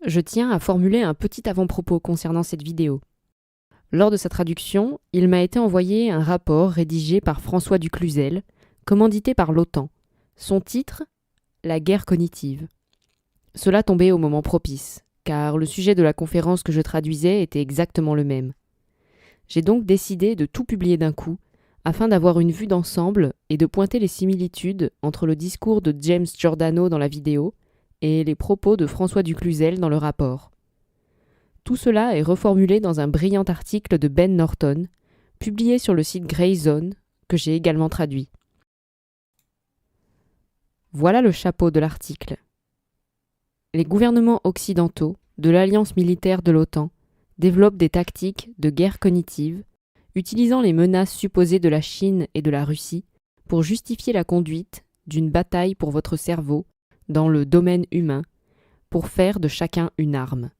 je tiens à formuler un petit avant-propos concernant cette vidéo. Lors de sa traduction, il m'a été envoyé un rapport rédigé par François Ducluzel, commandité par l'OTAN. Son titre : La guerre cognitive. Cela tombait au moment propice, car le sujet de la conférence que je traduisais était exactement le même. J'ai donc décidé de tout publier d'un coup, afin d'avoir une vue d'ensemble et de pointer les similitudes entre le discours de James Giordano dans la vidéo et les propos de François Ducluzel dans le rapport. Tout cela est reformulé dans un brillant article de Ben Norton, publié sur le site Grey Zone, que j'ai également traduit. Voilà le chapeau de l'article. Les gouvernements occidentaux de l'alliance militaire de l'OTAN développent des tactiques de guerre cognitive, utilisant les menaces supposées de la Chine et de la Russie pour justifier la conduite d'une bataille pour votre cerveau dans le domaine humain, pour faire de chacun une arme.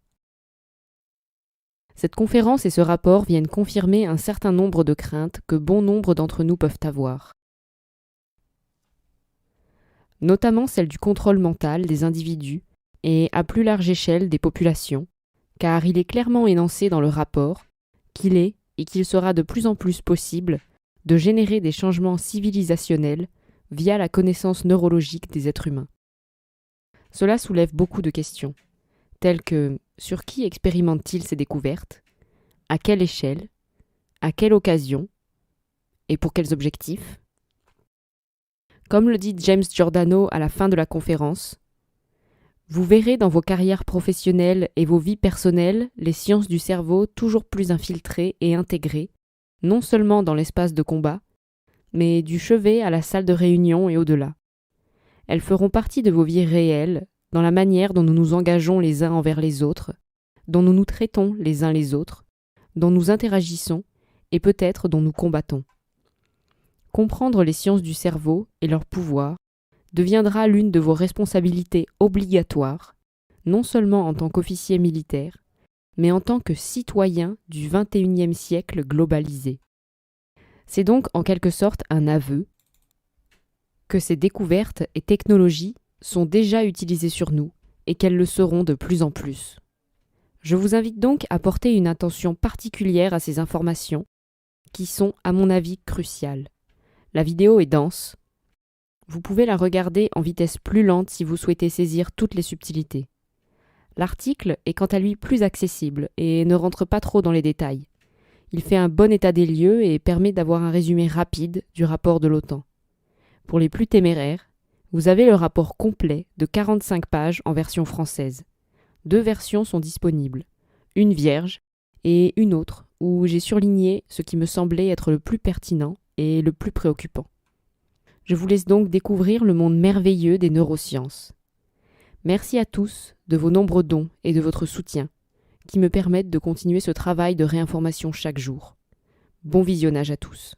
Cette conférence et ce rapport viennent confirmer un certain nombre de craintes que bon nombre d'entre nous peuvent avoir. Notamment celle du contrôle mental des individus et à plus large échelle des populations, car il est clairement énoncé dans le rapport qu'il est et qu'il sera de plus en plus possible de générer des changements civilisationnels via la connaissance neurologique des êtres humains. Cela soulève beaucoup de questions, telles que sur qui expérimente-t-il ces découvertes, à quelle échelle, à quelle occasion et pour quels objectifs. Comme le dit James Giordano à la fin de la conférence, vous verrez dans vos carrières professionnelles et vos vies personnelles les sciences du cerveau toujours plus infiltrées et intégrées, non seulement dans l'espace de combat, mais du chevet à la salle de réunion et au-delà. Elles feront partie de vos vies réelles, dans la manière dont nous nous engageons les uns envers les autres, dont nous nous traitons les uns les autres, dont nous interagissons et peut-être dont nous combattons. Comprendre les sciences du cerveau et leur pouvoir deviendra l'une de vos responsabilités obligatoires, non seulement en tant qu'officier militaire, mais en tant que citoyen du XXIe siècle globalisé. C'est donc en quelque sorte un aveu que ces découvertes et technologies sont déjà utilisées sur nous et qu'elles le seront de plus en plus. Je vous invite donc à porter une attention particulière à ces informations qui sont, à mon avis, cruciales. La vidéo est dense. Vous pouvez la regarder en vitesse plus lente si vous souhaitez saisir toutes les subtilités. L'article est quant à lui plus accessible et ne rentre pas trop dans les détails. Il fait un bon état des lieux et permet d'avoir un résumé rapide du rapport de l'OTAN. Pour les plus téméraires, vous avez le rapport complet de 45 pages en version française. 2 versions sont disponibles, une vierge et une autre où j'ai surligné ce qui me semblait être le plus pertinent et le plus préoccupant. Je vous laisse donc découvrir le monde merveilleux des neurosciences. Merci à tous de vos nombreux dons et de votre soutien, qui me permettent de continuer ce travail de réinformation chaque jour. Bon visionnage à tous.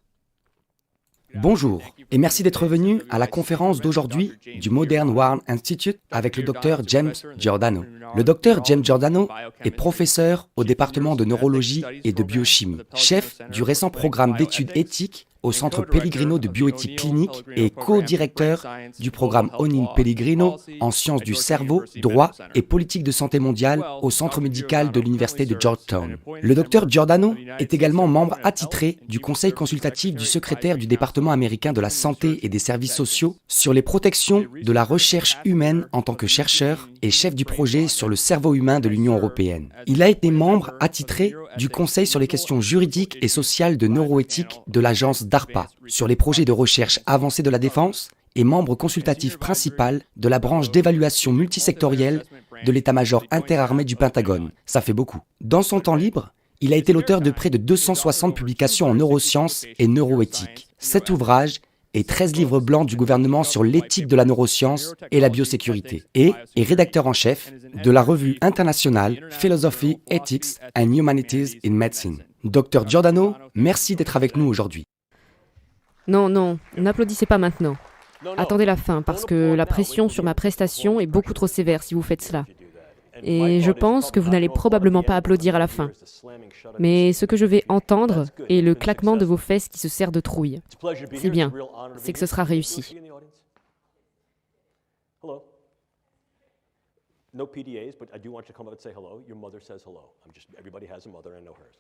Bonjour et merci d'être venu à la conférence d'aujourd'hui du Modern World Institute avec le Dr James Giordano. Le Dr James Giordano est professeur au département de neurologie et de biochimie, chef du récent programme d'études éthiques au Centre Pellegrino de bioéthique clinique et co-directeur du programme Onin Pellegrino en sciences du cerveau, droit et politique de santé mondiale au Centre médical de l'Université de Georgetown. Le Dr Giordano est également membre attitré du conseil consultatif du secrétaire du département américain de la santé et des services sociaux sur les protections de la recherche humaine en tant que chercheur et chef du projet sur le cerveau humain de l'Union européenne. Il a été membre attitré du conseil sur les questions juridiques et sociales de neuroéthique de l'agence DARPA sur les projets de recherche avancée de la défense et membre consultatif principal de la branche d'évaluation multisectorielle de l'état-major interarmé du Pentagone. Ça fait beaucoup. Dans son temps libre, il a été l'auteur de près de 260 publications en neurosciences et neuroéthique. 7 ouvrages et 13 livres blancs du gouvernement sur l'éthique de la neuroscience et la biosécurité, et est rédacteur en chef de la revue internationale Philosophy, Ethics and Humanities in Medicine. Dr Giordano, merci d'être avec nous aujourd'hui. Non, n'applaudissez pas maintenant. Attendez la fin, parce que la pression sur ma prestation est beaucoup trop sévère si vous faites cela. Et je pense que vous n'allez probablement pas applaudir à la fin. Mais ce que je vais entendre est le claquement de vos fesses qui se serrent de trouille. C'est bien, c'est que ce sera réussi. No PDAs, but I do want you to come up and say hello. Your mother says hello. Everybody has a mother, I know hers.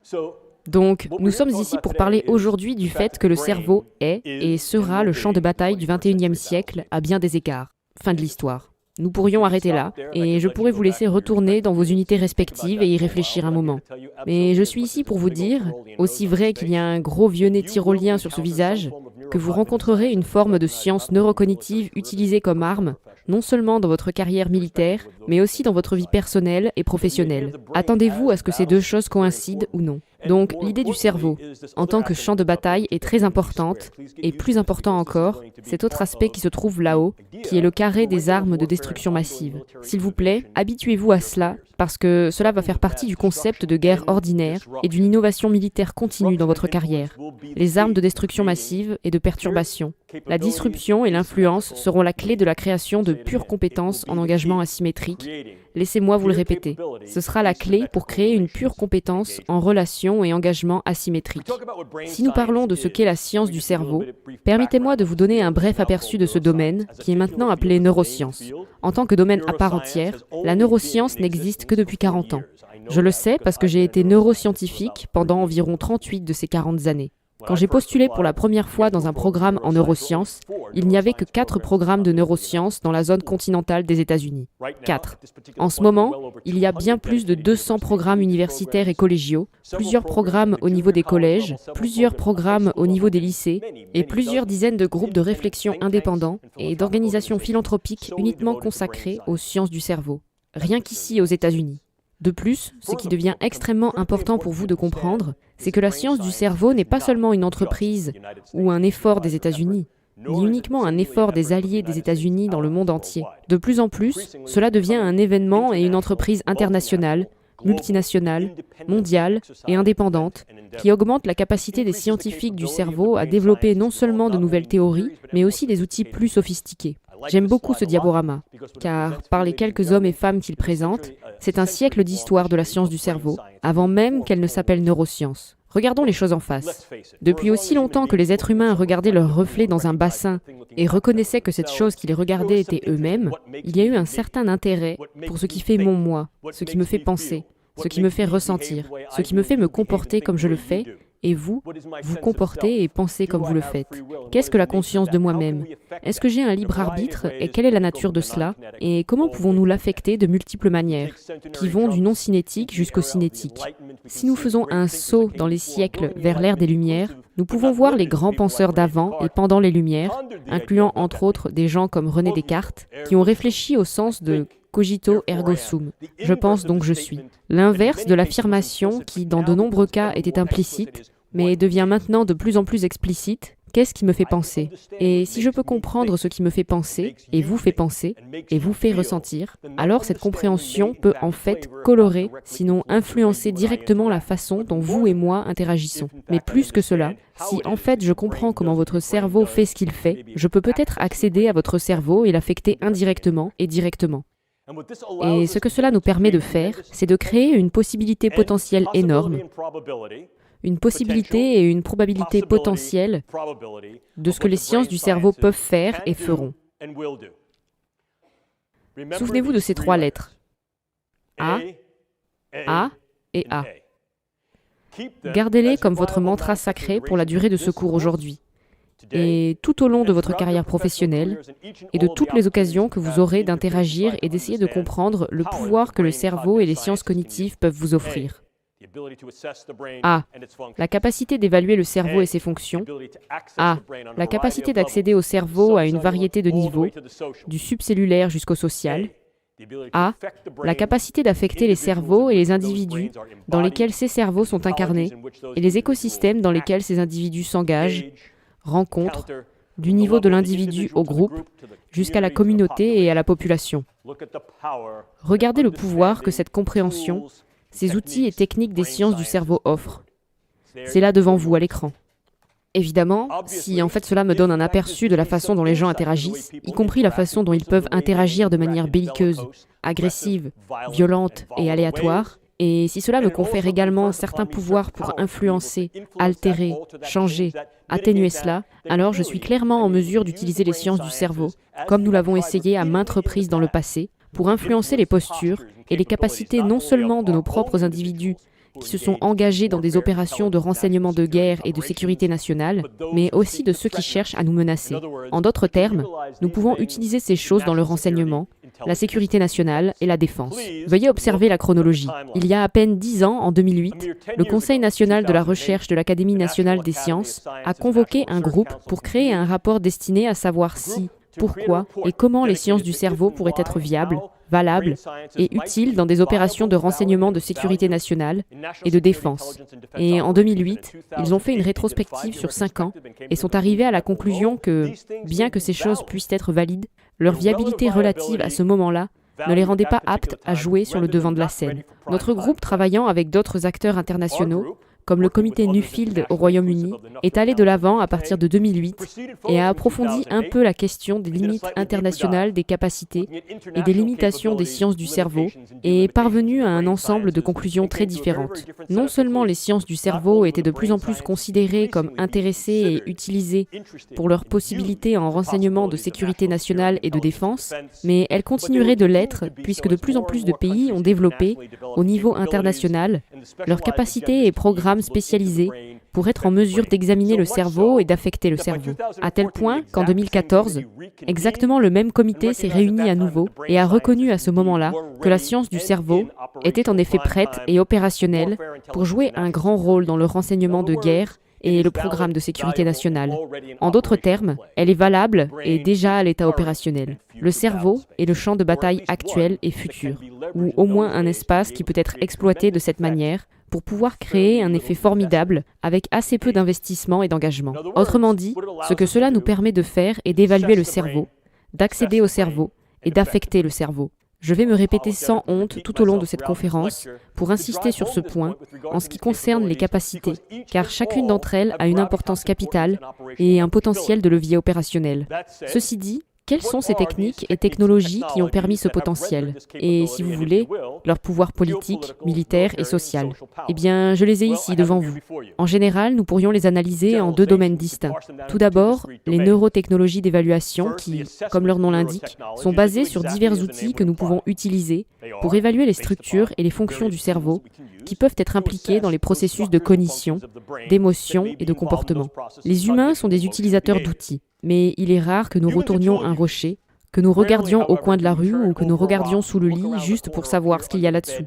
So, Donc, nous sommes ici pour parler aujourd'hui du fait que le cerveau est et sera le champ de bataille du XXIe siècle à bien des égards. Fin de l'histoire. Nous pourrions arrêter là, et je pourrais vous laisser retourner dans vos unités respectives et y réfléchir un moment. Mais je suis ici pour vous dire, aussi vrai qu'il y a un gros vieux nez tyrolien sur ce visage, que vous rencontrerez une forme de science neurocognitive utilisée comme arme, non seulement dans votre carrière militaire, mais aussi dans votre vie personnelle et professionnelle. Attendez-vous à ce que ces deux choses coïncident ou non. Donc, l'idée du cerveau, en tant que champ de bataille, est très importante, et plus important encore, cet autre aspect qui se trouve là-haut, qui est le carré des armes de destruction massive. S'il vous plaît, habituez-vous à cela, parce que cela va faire partie du concept de guerre ordinaire et d'une innovation militaire continue dans votre carrière. Les armes de destruction massive et de perturbation. La disruption et l'influence seront la clé de la création de pures compétences en engagement asymétrique. Laissez-moi vous le répéter. Ce sera la clé pour créer une pure compétence en relation et engagement asymétrique. Si nous parlons de ce qu'est la science du cerveau, permettez-moi de vous donner un bref aperçu de ce domaine, qui est maintenant appelé neurosciences. En tant que domaine à part entière, la neuroscience n'existe que depuis 40 ans. Je le sais parce que j'ai été neuroscientifique pendant environ 38 de ces 40 années. Quand j'ai postulé pour la première fois dans un programme en neurosciences, il n'y avait que 4 programmes de neurosciences dans la zone continentale des États-Unis. 4. En ce moment, il y a bien plus de 200 programmes universitaires et collégiaux, plusieurs programmes au niveau des collèges, plusieurs programmes au niveau des lycées, et plusieurs dizaines de groupes de réflexion indépendants et d'organisations philanthropiques uniquement consacrées aux sciences du cerveau. Rien qu'ici aux États-Unis. De plus, ce qui devient extrêmement important pour vous de comprendre, c'est que la science du cerveau n'est pas seulement une entreprise ou un effort des États-Unis, ni uniquement un effort des alliés des États-Unis dans le monde entier. De plus en plus, cela devient un événement et une entreprise internationale, multinationale, mondiale et indépendante, qui augmente la capacité des scientifiques du cerveau à développer non seulement de nouvelles théories, mais aussi des outils plus sophistiqués. J'aime beaucoup ce diaporama, car par les quelques hommes et femmes qu'il présente, c'est un siècle d'histoire de la science du cerveau, avant même qu'elle ne s'appelle neuroscience. Regardons les choses en face. Depuis aussi longtemps que les êtres humains regardaient leur reflet dans un bassin et reconnaissaient que cette chose qui les regardait était eux-mêmes, il y a eu un certain intérêt pour ce qui fait mon moi, ce qui me fait penser, ce qui me fait ressentir, ce qui me fait me comporter comme je le fais, et vous, vous comportez et pensez comme vous le faites. Qu'est-ce que la conscience de moi-même? Est-ce que j'ai un libre arbitre et quelle est la nature de cela? Et comment pouvons-nous l'affecter de multiples manières, qui vont du non-cinétique jusqu'au cinétique? Si nous faisons un saut dans les siècles vers l'ère des Lumières, nous pouvons voir les grands penseurs d'avant et pendant les Lumières, incluant entre autres des gens comme René Descartes, qui ont réfléchi au sens de cogito ergo sum. Je pense donc je suis. L'inverse de l'affirmation qui, dans de nombreux cas, était implicite, mais devient maintenant de plus en plus explicite. Qu'est-ce qui me fait penser? Et si je peux comprendre ce qui me fait penser, et vous fait penser, et vous fait ressentir, alors cette compréhension peut en fait colorer, sinon influencer directement la façon dont vous et moi interagissons. Mais plus que cela, si en fait je comprends comment votre cerveau fait ce qu'il fait, je peux peut-être accéder à votre cerveau et l'affecter indirectement et directement. Et ce que cela nous permet de faire, c'est de créer une possibilité potentielle énorme, une possibilité et une probabilité potentielle de ce que les sciences du cerveau peuvent faire et feront. Souvenez-vous de ces 3 lettres. A et A. Gardez-les comme votre mantra sacré pour la durée de ce cours aujourd'hui, et tout au long de votre carrière professionnelle, et de toutes les occasions que vous aurez d'interagir et d'essayer de comprendre le pouvoir que le cerveau et les sciences cognitives peuvent vous offrir. A. La capacité d'évaluer le cerveau et ses fonctions. A. La capacité d'accéder au cerveau à une variété de niveaux, du subcellulaire jusqu'au social. A. La capacité d'affecter les cerveaux et les individus dans lesquels ces cerveaux sont incarnés et les écosystèmes dans lesquels ces individus s'engagent, rencontrent, du niveau de l'individu au groupe, jusqu'à la communauté et à la population. Regardez le pouvoir que cette compréhension, ces outils et techniques des sciences du cerveau offrent. C'est là devant vous, à l'écran. Évidemment, si en fait cela me donne un aperçu de la façon dont les gens interagissent, y compris la façon dont ils peuvent interagir de manière belliqueuse, agressive, violente et aléatoire, et si cela me confère également certains pouvoirs pour influencer, altérer, changer, atténuer cela, alors je suis clairement en mesure d'utiliser les sciences du cerveau, comme nous l'avons essayé à maintes reprises dans le passé, pour influencer les postures et les capacités non seulement de nos propres individus qui se sont engagés dans des opérations de renseignement de guerre et de sécurité nationale, mais aussi de ceux qui cherchent à nous menacer. En d'autres termes, nous pouvons utiliser ces choses dans le renseignement, la sécurité nationale et la défense. Veuillez observer la chronologie. Il y a à peine 10 ans, en 2008, le Conseil national de la recherche de l'Académie nationale des sciences a convoqué un groupe pour créer un rapport destiné à savoir si, pourquoi et comment les sciences du cerveau pourraient être viables, valables et utiles dans des opérations de renseignement de sécurité nationale et de défense. Et en 2008, ils ont fait une rétrospective sur 5 ans et sont arrivés à la conclusion que, bien que ces choses puissent être valides, leur viabilité relative à ce moment-là ne les rendait pas aptes à jouer sur le devant de la scène. Notre groupe, travaillant avec d'autres acteurs internationaux, comme le comité Nuffield au Royaume-Uni, est allé de l'avant à partir de 2008 et a approfondi un peu la question des limites internationales des capacités et des limitations des sciences du cerveau et est parvenu à un ensemble de conclusions très différentes. Non seulement les sciences du cerveau étaient de plus en plus considérées comme intéressées et utilisées pour leurs possibilités en renseignement de sécurité nationale et de défense, mais elles continueraient de l'être puisque de plus en plus de pays ont développé, au niveau international, leurs capacités et programmes spécialisés pour être en mesure d'examiner le cerveau et d'affecter le cerveau. À tel point qu'en 2014, exactement le même comité s'est réuni à nouveau et a reconnu à ce moment-là que la science du cerveau était en effet prête et opérationnelle pour jouer un grand rôle dans le renseignement de guerre et le programme de sécurité nationale. En d'autres termes, elle est valable et déjà à l'état opérationnel. Le cerveau est le champ de bataille actuel et futur, ou au moins un espace qui peut être exploité de cette manière pour pouvoir créer un effet formidable avec assez peu d'investissement et d'engagement. Autrement dit, ce que cela nous permet de faire est d'évaluer le cerveau, d'accéder au cerveau et d'affecter le cerveau. Je vais me répéter sans honte tout au long de cette conférence pour insister sur ce point en ce qui concerne les capacités, car chacune d'entre elles a une importance capitale et un potentiel de levier opérationnel. Ceci dit, quelles sont ces techniques et technologies qui ont permis ce potentiel et, si vous voulez, leur pouvoir politique, militaire et social? Eh bien, je les ai ici devant vous. En général, nous pourrions les analyser en 2 domaines distincts. Tout d'abord, les neurotechnologies d'évaluation qui, comme leur nom l'indique, sont basées sur divers outils que nous pouvons utiliser pour évaluer les structures et les fonctions du cerveau qui peuvent être impliqués dans les processus de cognition, d'émotion et de comportement. Les humains sont des utilisateurs d'outils. Mais il est rare que nous retournions un rocher, que nous regardions au coin de la rue ou que nous regardions sous le lit juste pour savoir ce qu'il y a là-dessous.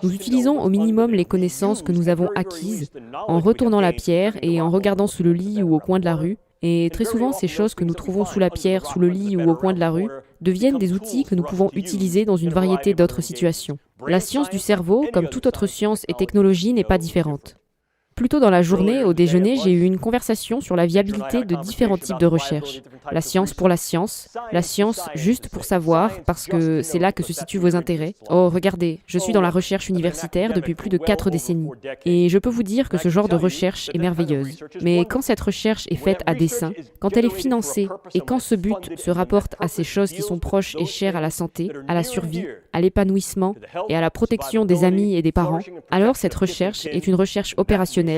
Nous utilisons au minimum les connaissances que nous avons acquises en retournant la pierre et en regardant sous le lit ou au coin de la rue. Et très souvent, ces choses que nous trouvons sous la pierre, sous le lit ou au coin de la rue deviennent des outils que nous pouvons utiliser dans une variété d'autres situations. La science du cerveau, comme toute autre science et technologie, n'est pas différente. Plus tôt dans la journée, au déjeuner, j'ai eu une conversation sur la viabilité de différents types de recherches. La science juste pour savoir, parce que c'est là que se situent vos intérêts. Oh, regardez, je suis dans la recherche universitaire depuis plus de 4 décennies. Et je peux vous dire que ce genre de recherche est merveilleuse. Mais quand cette recherche est faite à dessein, quand elle est financée, et quand ce but se rapporte à ces choses qui sont proches et chères à la santé, à la survie, à l'épanouissement et à la protection des amis et des parents, alors cette recherche est une recherche opérationnelle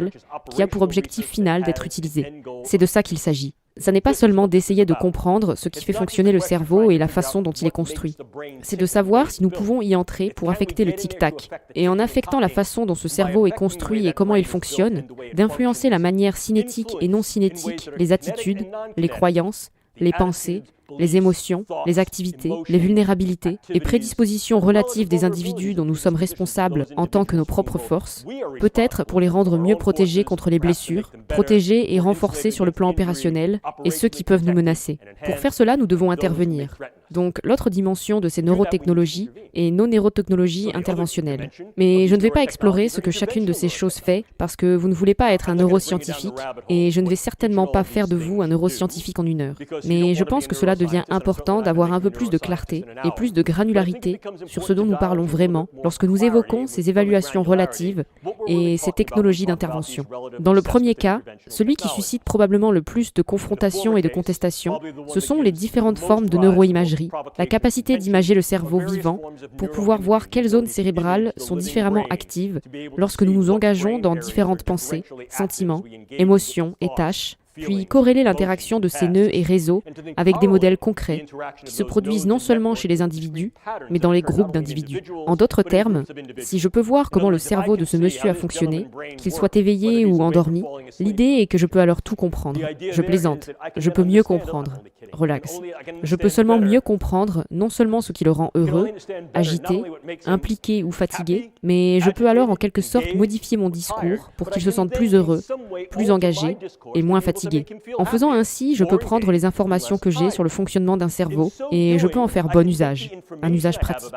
qui a pour objectif final d'être utilisée. C'est de ça qu'il s'agit. Ça n'est pas seulement d'essayer de comprendre ce qui fait fonctionner le cerveau et la façon dont il est construit. C'est de savoir si nous pouvons y entrer pour affecter le tic-tac. Et en affectant la façon dont ce cerveau est construit et comment il fonctionne, d'influencer la manière cinétique et non cinétique, les attitudes, les croyances, les pensées, les émotions, les activités, les vulnérabilités et prédispositions relatives des individus dont nous sommes responsables en tant que nos propres forces, peut-être pour les rendre mieux protégés contre les blessures, protégés et renforcés sur le plan opérationnel et ceux qui peuvent nous menacer. Pour faire cela, nous devons intervenir. Donc, l'autre dimension de ces neurotechnologies est nos neurotechnologies interventionnelles. Mais je ne vais pas explorer ce que chacune de ces choses fait parce que vous ne voulez pas être un neuroscientifique et je ne vais certainement pas faire de vous un neuroscientifique en 1 heure. Mais je pense que cela devient important d'avoir un peu plus de clarté et plus de granularité sur ce dont nous parlons vraiment lorsque nous évoquons ces évaluations relatives et ces technologies d'intervention. Dans le premier cas, celui qui suscite probablement le plus de confrontation et de contestation, ce sont les différentes formes de neuroimagerie, la capacité d'imager le cerveau vivant pour pouvoir voir quelles zones cérébrales sont différemment actives lorsque nous nous engageons dans différentes pensées, sentiments, émotions et tâches, puis corréler l'interaction de ces nœuds et réseaux avec des modèles concrets qui se produisent non seulement chez les individus, mais dans les groupes d'individus. En d'autres termes, si je peux voir comment le cerveau de ce monsieur a fonctionné, qu'il soit éveillé ou endormi, l'idée est que je peux alors tout comprendre. Je plaisante. Je peux mieux comprendre. Relax. Je peux seulement mieux comprendre non seulement ce qui le rend heureux, agité, impliqué ou fatigué, mais je peux alors en quelque sorte modifier mon discours pour qu'il se sente plus heureux, plus engagé et moins fatigué. En faisant ainsi, je peux prendre les informations que j'ai sur le fonctionnement d'un cerveau et je peux en faire bon usage, un usage pratique.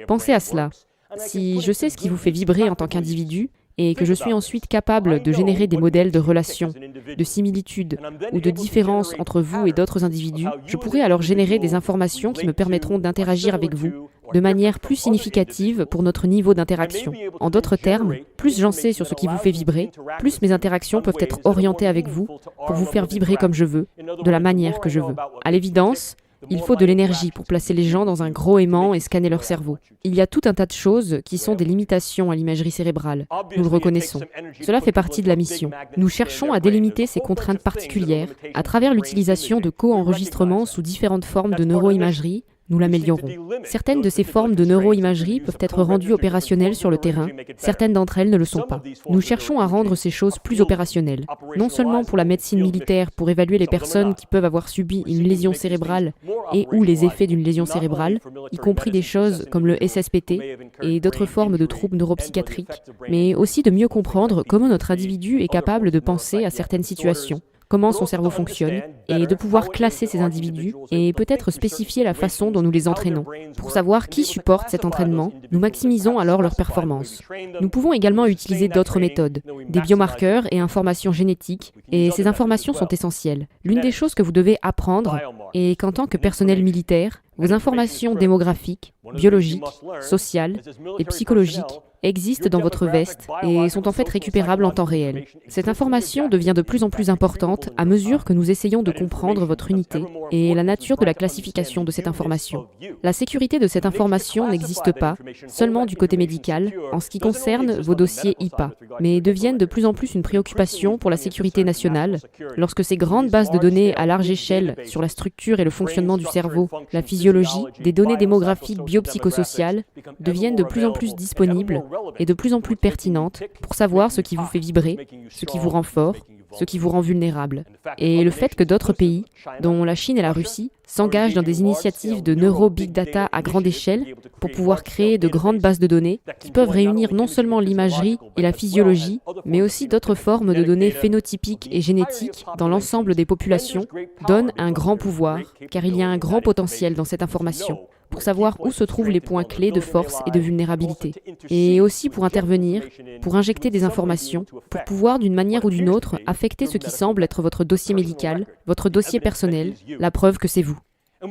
Pensez à cela. Si je sais ce qui vous fait vibrer en tant qu'individu, et que je suis ensuite capable de générer des modèles de relations, de similitudes ou de différences entre vous et d'autres individus, je pourrai alors générer des informations qui me permettront d'interagir avec vous de manière plus significative pour notre niveau d'interaction. En d'autres termes, plus j'en sais sur ce qui vous fait vibrer, plus mes interactions peuvent être orientées avec vous pour vous faire vibrer comme je veux, de la manière que je veux. À l'évidence, il faut de l'énergie pour placer les gens dans un gros aimant et scanner leur cerveau. Il y a tout un tas de choses qui sont des limitations à l'imagerie cérébrale. Nous le reconnaissons. Cela fait partie de la mission. Nous cherchons à délimiter ces contraintes particulières à travers l'utilisation de co-enregistrements sous différentes formes de neuroimagerie. Nous l'améliorons. Certaines de ces formes de neuroimagerie peuvent être rendues opérationnelles sur le terrain, certaines d'entre elles ne le sont pas. Nous cherchons à rendre ces choses plus opérationnelles, non seulement pour la médecine militaire, pour évaluer les personnes qui peuvent avoir subi une lésion cérébrale et ou les effets d'une lésion cérébrale, y compris des choses comme le SSPT et d'autres formes de troubles neuropsychiatriques, mais aussi de mieux comprendre comment notre individu est capable de penser à certaines situations, comment son cerveau fonctionne, et de pouvoir classer ces individus et peut-être spécifier la façon dont nous les entraînons. Pour savoir qui supporte cet entraînement, nous maximisons alors leur performance. Nous pouvons également utiliser d'autres méthodes, des biomarqueurs et informations génétiques, et ces informations sont essentielles. L'une des choses que vous devez apprendre est qu'en tant que personnel militaire, vos informations démographiques, biologiques, sociales et psychologiques existent dans votre veste et sont en fait récupérables en temps réel. Cette information devient de plus en plus importante à mesure que nous essayons de comprendre votre unité et la nature de la classification de cette information. La sécurité de cette information n'existe pas seulement du côté médical en ce qui concerne vos dossiers IPA, mais deviennent de plus en plus une préoccupation pour la sécurité nationale lorsque ces grandes bases de données à large échelle sur la structure et le fonctionnement du cerveau, la physiologie, des données démographiques biopsychosociales deviennent de plus en plus disponibles et de plus en plus pertinentes pour savoir ce qui vous fait vibrer, ce qui vous rend fort, ce qui vous rend vulnérable. Et le fait que d'autres pays, dont la Chine et la Russie, s'engagent dans des initiatives de neuro-big data à grande échelle pour pouvoir créer de grandes bases de données qui peuvent réunir non seulement l'imagerie et la physiologie, mais aussi d'autres formes de données phénotypiques et génétiques dans l'ensemble des populations, donne un grand pouvoir, car il y a un grand potentiel dans cette information, pour savoir où se trouvent les points clés de force et de vulnérabilité, et aussi pour intervenir, pour injecter des informations, pour pouvoir d'une manière ou d'une autre affecter ce qui semble être votre dossier médical, votre dossier personnel, la preuve que c'est vous.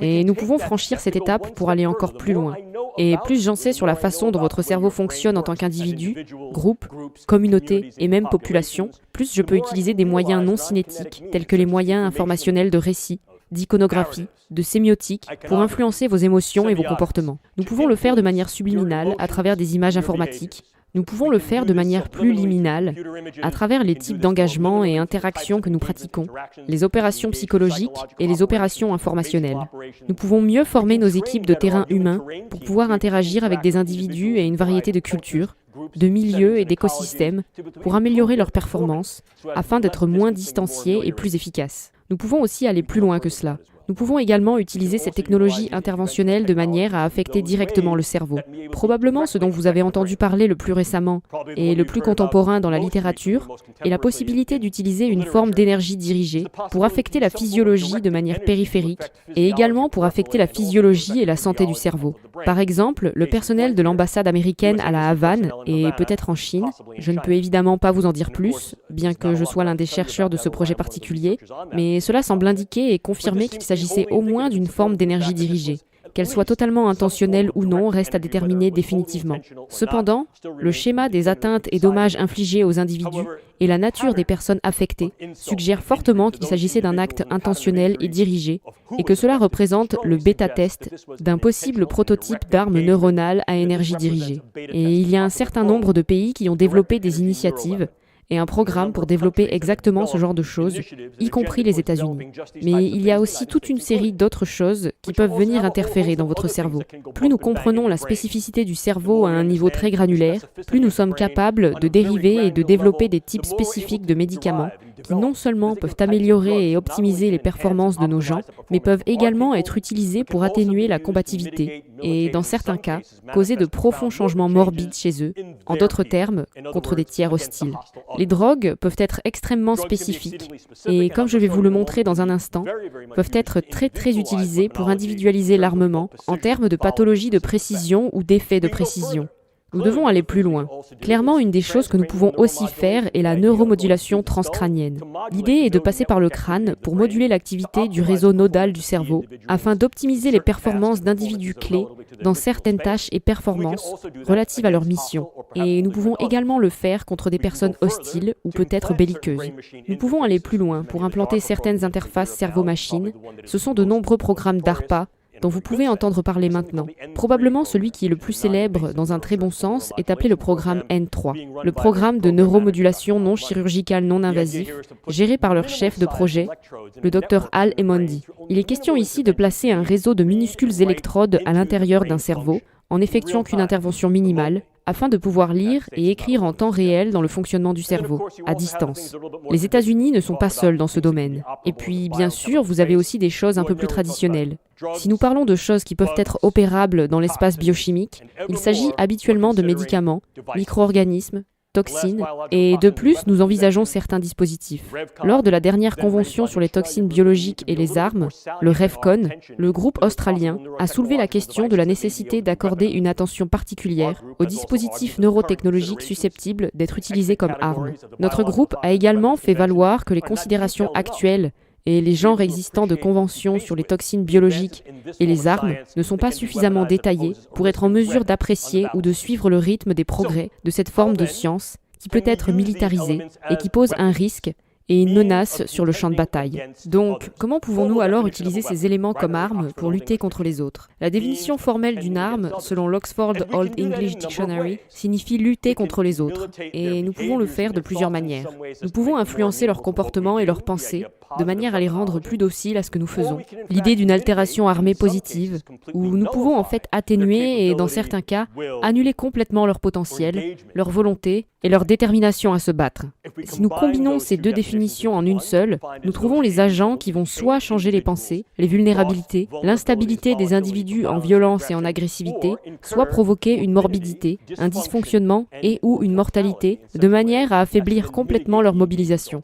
Et nous pouvons franchir cette étape pour aller encore plus loin. Et plus j'en sais sur la façon dont votre cerveau fonctionne en tant qu'individu, groupe, communauté et même population, plus je peux utiliser des moyens non cinétiques, tels que les moyens informationnels de récit, d'iconographie, de sémiotique, pour influencer vos émotions et vos comportements. Nous pouvons le faire de manière subliminale à travers des images informatiques. Nous pouvons le faire de manière plus liminale à travers les types d'engagement et interactions que nous pratiquons, les opérations psychologiques et les opérations informationnelles. Nous pouvons mieux former nos équipes de terrain humain pour pouvoir interagir avec des individus et une variété de cultures, de milieux et d'écosystèmes pour améliorer leur performance afin d'être moins distanciés et plus efficaces. Nous pouvons aussi aller plus loin que cela. Nous pouvons également utiliser cette technologie interventionnelle de manière à affecter directement le cerveau. Probablement ce dont vous avez entendu parler le plus récemment et le plus contemporain dans la littérature est la possibilité d'utiliser une forme d'énergie dirigée pour affecter la physiologie de manière périphérique et également pour affecter la physiologie et la santé du cerveau. Par exemple, le personnel de l'ambassade américaine à la Havane et peut-être en Chine, je ne peux évidemment pas vous en dire plus, bien que je sois l'un des chercheurs de ce projet particulier, mais cela semble indiquer et confirmer qu'il s'agissait au moins d'une forme d'énergie dirigée. Qu'elle soit totalement intentionnelle ou non reste à déterminer définitivement. Cependant, le schéma des atteintes et dommages infligés aux individus et la nature des personnes affectées suggèrent fortement qu'il s'agissait d'un acte intentionnel et dirigé, et que cela représente le bêta-test d'un possible prototype d'arme neuronale à énergie dirigée. Et il y a un certain nombre de pays qui ont développé des initiatives et un programme pour développer exactement ce genre de choses, y compris les États-Unis. Mais il y a aussi toute une série d'autres choses qui peuvent venir interférer dans votre cerveau. Plus nous comprenons la spécificité du cerveau à un niveau très granulaire, plus nous sommes capables de dériver et de développer des types spécifiques de médicaments qui non seulement peuvent améliorer et optimiser les performances de nos gens, mais peuvent également être utilisés pour atténuer la combativité et, dans certains cas, causer de profonds changements morbides chez eux, en d'autres termes, contre des tiers hostiles. Les drogues peuvent être extrêmement spécifiques et, comme je vais vous le montrer dans un instant, peuvent être très utilisées pour individualiser l'armement en termes de pathologie de précision ou d'effets de précision. Nous devons aller plus loin. Clairement, une des choses que nous pouvons aussi faire est la neuromodulation transcrânienne. L'idée est de passer par le crâne pour moduler l'activité du réseau nodal du cerveau afin d'optimiser les performances d'individus clés dans certaines tâches et performances relatives à leur mission. Et nous pouvons également le faire contre des personnes hostiles ou peut-être belliqueuses. Nous pouvons aller plus loin pour implanter certaines interfaces cerveau-machine. Ce sont de nombreux programmes DARPA dont vous pouvez entendre parler maintenant. Probablement celui qui est le plus célèbre dans un très bon sens est appelé le programme N3, le programme de neuromodulation non chirurgicale non invasif, géré par leur chef de projet, le Dr Al Emondi. Il est question ici de placer un réseau de minuscules électrodes à l'intérieur d'un cerveau, en effectuant qu'une intervention minimale, afin de pouvoir lire et écrire en temps réel dans le fonctionnement du cerveau, à distance. Les États-Unis ne sont pas seuls dans ce domaine. Et puis, bien sûr, vous avez aussi des choses un peu plus traditionnelles. Si nous parlons de choses qui peuvent être opérables dans l'espace biochimique, il s'agit habituellement de médicaments, micro-organismes, toxines, et de plus, nous envisageons certains dispositifs. Lors de la dernière convention sur les toxines biologiques et les armes, le REVCON, le groupe australien a soulevé la question de la nécessité d'accorder une attention particulière aux dispositifs neurotechnologiques susceptibles d'être utilisés comme armes. Notre groupe a également fait valoir que les considérations actuelles et les genres existants de conventions sur les toxines biologiques et les armes ne sont pas suffisamment détaillés pour être en mesure d'apprécier ou de suivre le rythme des progrès de cette forme de science qui peut être militarisée et qui pose un risque et une menace sur le champ de bataille. Donc, comment pouvons-nous alors utiliser ces éléments comme armes pour lutter contre les autres? La définition formelle d'une arme, selon l'Oxford Old English Dictionary, signifie lutter contre les autres. Et nous pouvons le faire de plusieurs manières. Nous pouvons influencer leur comportement et leurs pensées, de manière à les rendre plus dociles à ce que nous faisons. L'idée d'une altération armée positive, où nous pouvons en fait atténuer et, dans certains cas, annuler complètement leur potentiel, leur volonté et leur détermination à se battre. Si nous combinons ces deux définitions en une seule, nous trouvons les agents qui vont soit changer les pensées, les vulnérabilités, l'instabilité des individus en violence et en agressivité, soit provoquer une morbidité, un dysfonctionnement et ou une mortalité, de manière à affaiblir complètement leur mobilisation.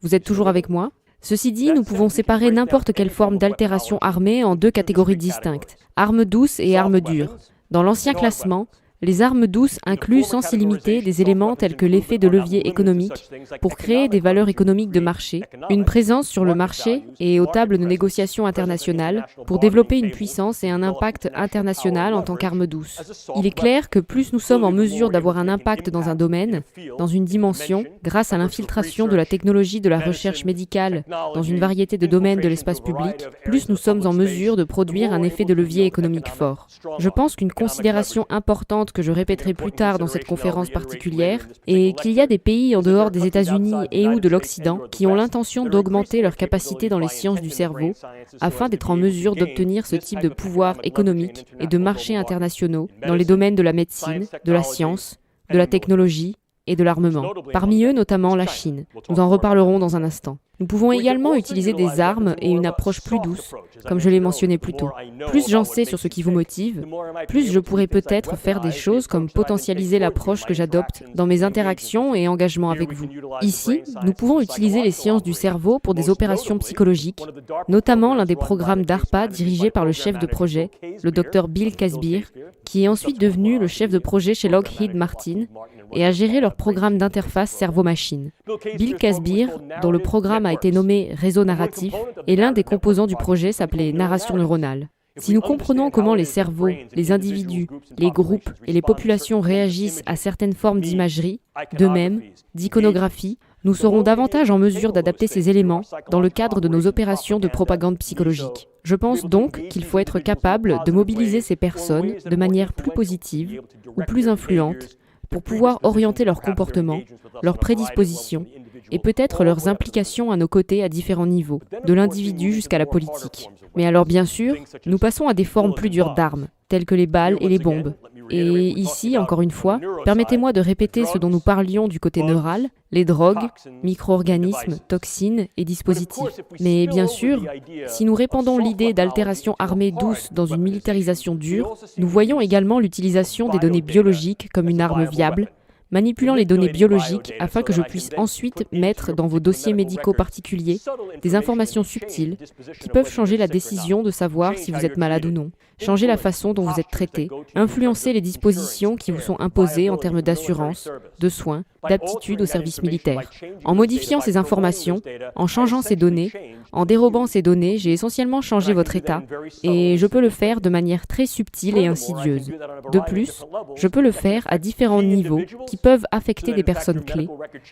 Vous êtes toujours avec moi? Ceci dit, nous pouvons séparer n'importe quelle forme d'altération armée en deux catégories distinctes, armes douces et armes dures. Dans l'ancien classement, les armes douces incluent sans illimité des éléments tels que l'effet de levier économique pour créer des valeurs économiques de marché, une présence sur le marché et aux tables de négociation internationales pour développer une puissance et un impact international en tant qu'arme douce. Il est clair que plus nous sommes en mesure d'avoir un impact dans un domaine, dans une dimension, grâce à l'infiltration de la technologie de la recherche médicale dans une variété de domaines de l'espace public, plus nous sommes en mesure de produire un effet de levier économique fort. Je pense qu'une considération importante que je répéterai plus tard dans cette conférence particulière, et qu'il y a des pays en dehors des États-Unis et ou de l'Occident qui ont l'intention d'augmenter leur capacité dans les sciences du cerveau afin d'être en mesure d'obtenir ce type de pouvoir économique et de marchés internationaux dans les domaines de la médecine, de la science, de la technologie et de l'armement. Parmi eux, notamment la Chine. Nous en reparlerons dans un instant. Nous pouvons également utiliser des armes et une approche plus douce, comme je l'ai mentionné plus tôt. Plus j'en sais sur ce qui vous motive, plus je pourrai peut-être faire des choses comme potentialiser l'approche que j'adopte dans mes interactions et engagements avec vous. Ici, nous pouvons utiliser les sciences du cerveau pour des opérations psychologiques, notamment l'un des programmes DARPA dirigé par le chef de projet, le Dr Bill Casbeer, qui est ensuite devenu le chef de projet chez Lockheed Martin et a géré leur programme d'interface cerveau-machine. Bill Casbeer, dont le programme a été nommé réseau narratif, et l'un des composants du projet s'appelait narration neuronale. Si nous comprenons comment les cerveaux, les individus, les groupes et les populations réagissent à certaines formes d'imagerie, de mèmes, d'iconographie, nous serons davantage en mesure d'adapter ces éléments dans le cadre de nos opérations de propagande psychologique. Je pense donc qu'il faut être capable de mobiliser ces personnes de manière plus positive ou plus influente, pour pouvoir orienter leur comportement, leurs prédispositions et peut-être leurs implications à nos côtés à différents niveaux, de l'individu jusqu'à la politique. Mais alors bien sûr, nous passons à des formes plus dures d'armes, telles que les balles et les bombes. Et ici, encore une fois, permettez-moi de répéter ce dont nous parlions du côté neural, les drogues, micro-organismes, toxines et dispositifs. Mais bien sûr, si nous répandons l'idée d'altération armée douce dans une militarisation dure, nous voyons également l'utilisation des données biologiques comme une arme viable, manipulant les données biologiques afin que je puisse ensuite mettre dans vos dossiers médicaux particuliers des informations subtiles qui peuvent changer la décision de savoir si vous êtes malade ou non, changer la façon dont vous êtes traité, influencer les dispositions qui vous sont imposées en termes d'assurance, de soins, d'aptitude au service militaire. En modifiant ces informations, en changeant ces données, en dérobant ces données, j'ai essentiellement changé votre état et je peux le faire de manière très subtile et insidieuse. De plus, je peux le faire à différents niveaux qui peuvent affecter des personnes clés,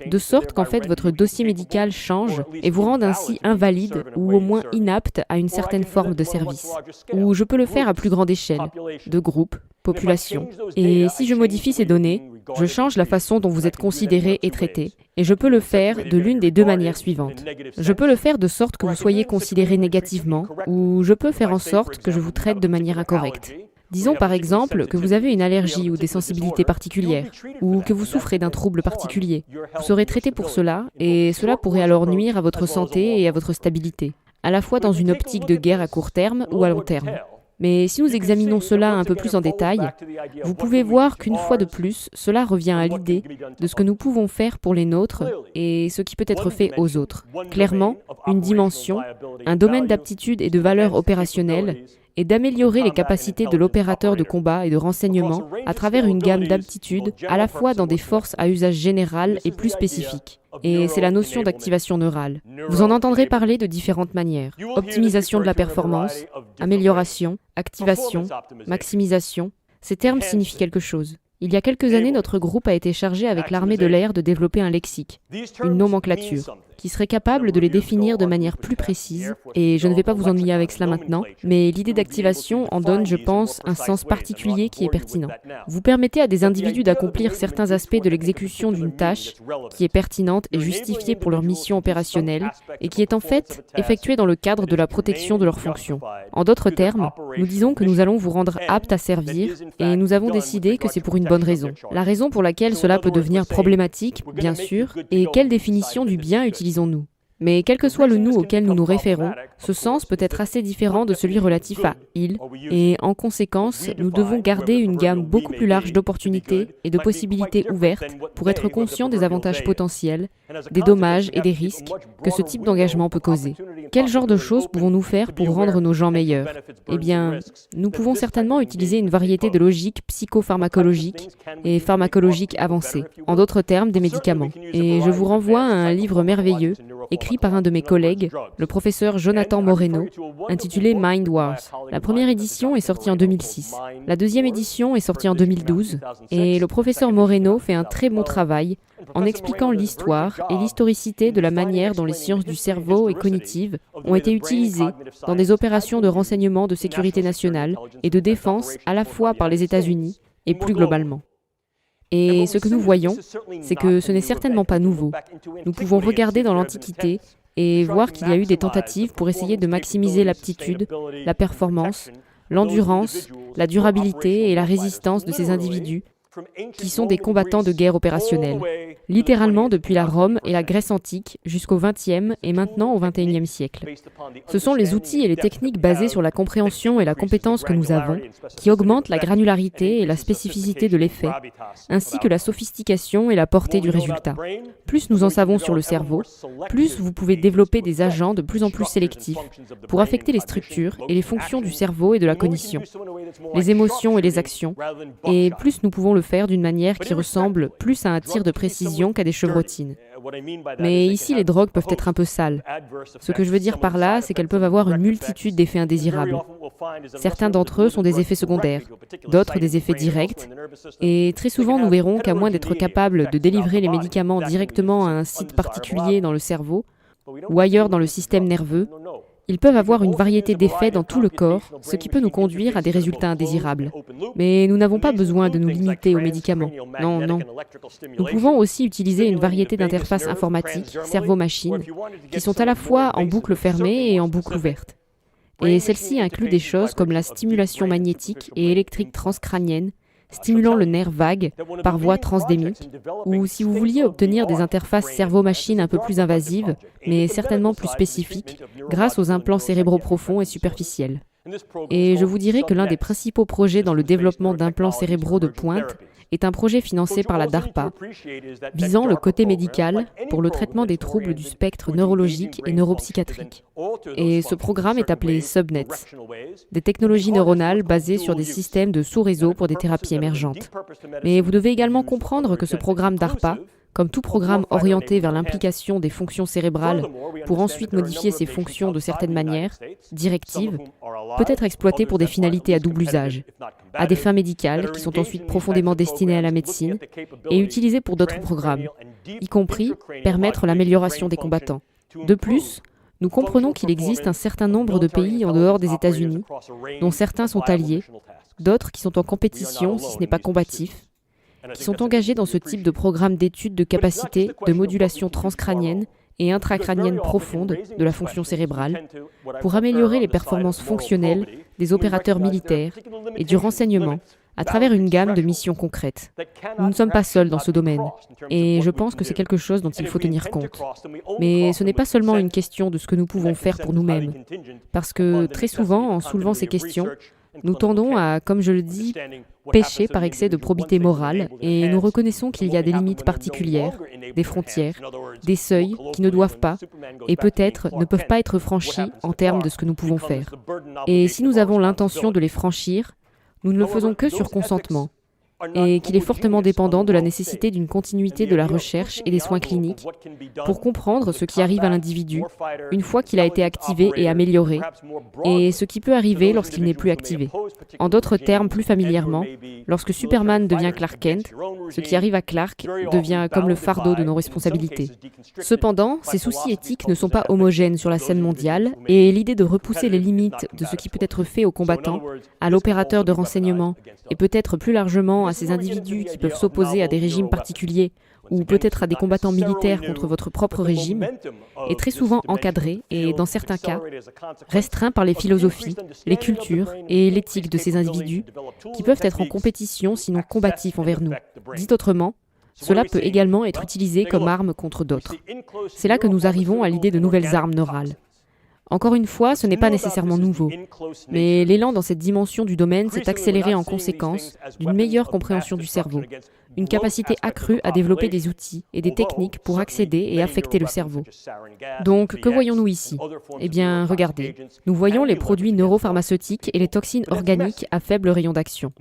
de sorte qu'en fait votre dossier médical change et vous rende ainsi invalide ou au moins inapte à une certaine forme de service. Ou je peux le faire à plus grande échelle, de groupe, population. Et si je modifie ces données, je change la façon dont vous êtes considéré et traité, et je peux le faire de l'une des deux manières suivantes. Je peux le faire de sorte que vous soyez considéré négativement, ou je peux faire en sorte que je vous traite de manière incorrecte. Disons par exemple que vous avez une allergie ou des sensibilités particulières, ou que vous souffrez d'un trouble particulier. Vous serez traité pour cela, et cela pourrait alors nuire à votre santé et à votre stabilité, à la fois dans une optique de guerre à court terme ou à long terme. Mais si nous examinons cela un peu plus en détail, vous pouvez voir qu'une fois de plus, cela revient à l'idée de ce que nous pouvons faire pour les nôtres et ce qui peut être fait aux autres. Clairement, une dimension, un domaine d'aptitude et de valeur opérationnelle est d'améliorer les capacités de l'opérateur de combat et de renseignement à travers une gamme d'aptitudes à la fois dans des forces à usage général et plus spécifiques. Et c'est la notion d'activation neurale. Vous en entendrez parler de différentes manières. Optimisation de la performance, amélioration, activation, maximisation. Ces termes signifient quelque chose. Il y a quelques années, notre groupe a été chargé avec l'armée de l'air de développer un lexique, une nomenclature, qui serait capable de les définir de manière plus précise, et je ne vais pas vous ennuyer avec cela maintenant, mais l'idée d'activation en donne, je pense, un sens particulier qui est pertinent. Vous permettez à des individus d'accomplir certains aspects de l'exécution d'une tâche qui est pertinente et justifiée pour leur mission opérationnelle, et qui est en fait effectuée dans le cadre de la protection de leurs fonctions. En d'autres termes, nous disons que nous allons vous rendre apte à servir, et nous avons décidé que c'est pour une bonne raison. La raison pour laquelle cela peut devenir problématique, bien sûr, est quelle définition du bien utilisons-nous. Mais quel que soit le nous auquel nous nous référons, ce sens peut être assez différent de celui relatif à « il », et en conséquence, nous devons garder une gamme beaucoup plus large d'opportunités et de possibilités ouvertes pour être conscients des avantages potentiels, des dommages et des risques que ce type d'engagement peut causer. Quel genre de choses pouvons-nous faire pour rendre nos gens meilleurs? Eh bien, nous pouvons certainement utiliser une variété de logiques psychopharmacologiques et pharmacologiques avancées, en d'autres termes des médicaments. Et je vous renvoie à un livre merveilleux, écrit par un de mes collègues, le professeur Jonathan Moreno, intitulé Mind Wars. La première édition est sortie en 2006, la deuxième édition est sortie en 2012, et le professeur Moreno fait un très bon travail en expliquant l'histoire et l'historicité de la manière dont les sciences du cerveau et cognitives ont été utilisées dans des opérations de renseignement de sécurité nationale et de défense à la fois par les États-Unis et plus globalement. Et ce que nous voyons, c'est que ce n'est certainement pas nouveau. Nous pouvons regarder dans l'Antiquité et voir qu'il y a eu des tentatives pour essayer de maximiser l'aptitude, la performance, l'endurance, la durabilité et la résistance de ces individus qui sont des combattants de guerre opérationnelle, littéralement depuis la Rome et la Grèce antique jusqu'au XXe et maintenant au XXIe siècle. Ce sont les outils et les techniques basés sur la compréhension et la compétence que nous avons qui augmentent la granularité et la spécificité de l'effet, ainsi que la sophistication et la portée du résultat. Plus nous en savons sur le cerveau, plus vous pouvez développer des agents de plus en plus sélectifs pour affecter les structures et les fonctions du cerveau et de la cognition, les émotions et les actions, et plus nous pouvons le faire d'une manière qui ressemble plus à un tir de précision qu'à des chevrotines. Mais ici, les drogues peuvent être un peu sales. Ce que je veux dire par là, c'est qu'elles peuvent avoir une multitude d'effets indésirables. Certains d'entre eux sont des effets secondaires, d'autres des effets directs, et très souvent nous verrons qu'à moins d'être capable de délivrer les médicaments directement à un site particulier dans le cerveau, ou ailleurs dans le système nerveux, Ils peuvent avoir une variété d'effets dans tout le corps, ce qui peut nous conduire à des résultats indésirables. Mais nous n'avons pas besoin de nous limiter aux médicaments. Non, non. Nous pouvons aussi utiliser une variété d'interfaces informatiques, cerveau-machine, qui sont à la fois en boucle fermée et en boucle ouverte. Et celles-ci incluent des choses comme la stimulation magnétique et électrique transcrânienne, stimulant le nerf vague par voie transdémique, ou si vous vouliez obtenir des interfaces cerveau-machine un peu plus invasives, mais certainement plus spécifiques, grâce aux implants cérébraux profonds et superficiels. Et je vous dirais que l'un des principaux projets dans le développement d'implants cérébraux de pointe est un projet financé par la DARPA, visant le côté médical pour le traitement des troubles du spectre neurologique et neuropsychiatrique. Et ce programme est appelé Subnets, des technologies neuronales basées sur des systèmes de sous-réseau pour des thérapies émergentes. Mais vous devez également comprendre que ce programme DARPA, comme tout programme orienté vers l'implication des fonctions cérébrales pour ensuite modifier ces fonctions de certaines manières, directives, peut être exploité pour des finalités à double usage, à des fins médicales qui sont ensuite profondément destinées à la médecine et utilisées pour d'autres programmes, y compris permettre l'amélioration des combattants. De plus, nous comprenons qu'il existe un certain nombre de pays en dehors des États-Unis, dont certains sont alliés, d'autres qui sont en compétition si ce n'est pas combatif, qui sont engagés dans ce type de programme d'études de capacité de modulation transcrânienne et intracrânienne profonde de la fonction cérébrale pour améliorer les performances fonctionnelles des opérateurs militaires et du renseignement à travers une gamme de missions concrètes. Nous ne sommes pas seuls dans ce domaine, et je pense que c'est quelque chose dont il faut tenir compte. Mais ce n'est pas seulement une question de ce que nous pouvons faire pour nous-mêmes, parce que très souvent, en soulevant ces questions, nous tendons à, comme je le dis, pécher par excès de probité morale et nous reconnaissons qu'il y a des limites particulières, des frontières, des seuils qui ne doivent pas et peut-être ne peuvent pas être franchis en termes de ce que nous pouvons faire. Et si nous avons l'intention de les franchir, nous ne le faisons que sur consentement et qu'il est fortement dépendant de la nécessité d'une continuité de la recherche et des soins cliniques pour comprendre ce qui arrive à l'individu une fois qu'il a été activé et amélioré, et ce qui peut arriver lorsqu'il n'est plus activé. En d'autres termes, plus familièrement, lorsque Superman devient Clark Kent, ce qui arrive à Clark devient comme le fardeau de nos responsabilités. Cependant, ces soucis éthiques ne sont pas homogènes sur la scène mondiale, et l'idée de repousser les limites de ce qui peut être fait aux combattants, à l'opérateur de renseignement, et peut-être plus largement à ces individus qui peuvent s'opposer à des régimes particuliers ou peut-être à des combattants militaires contre votre propre régime, est très souvent encadré et, dans certains cas, restreint par les philosophies, les cultures et l'éthique de ces individus qui peuvent être en compétition sinon combatifs envers nous. Dit autrement, cela peut également être utilisé comme arme contre d'autres. C'est là que nous arrivons à l'idée de nouvelles armes neurales. Encore une fois, ce n'est pas nécessairement nouveau, mais l'élan dans cette dimension du domaine s'est accéléré en conséquence d'une meilleure compréhension du cerveau, une capacité accrue à développer des outils et des techniques pour accéder et affecter le cerveau. Donc, que voyons-nous ici? Eh bien, regardez, nous voyons les produits neuropharmaceutiques et les toxines organiques à faible rayon d'action.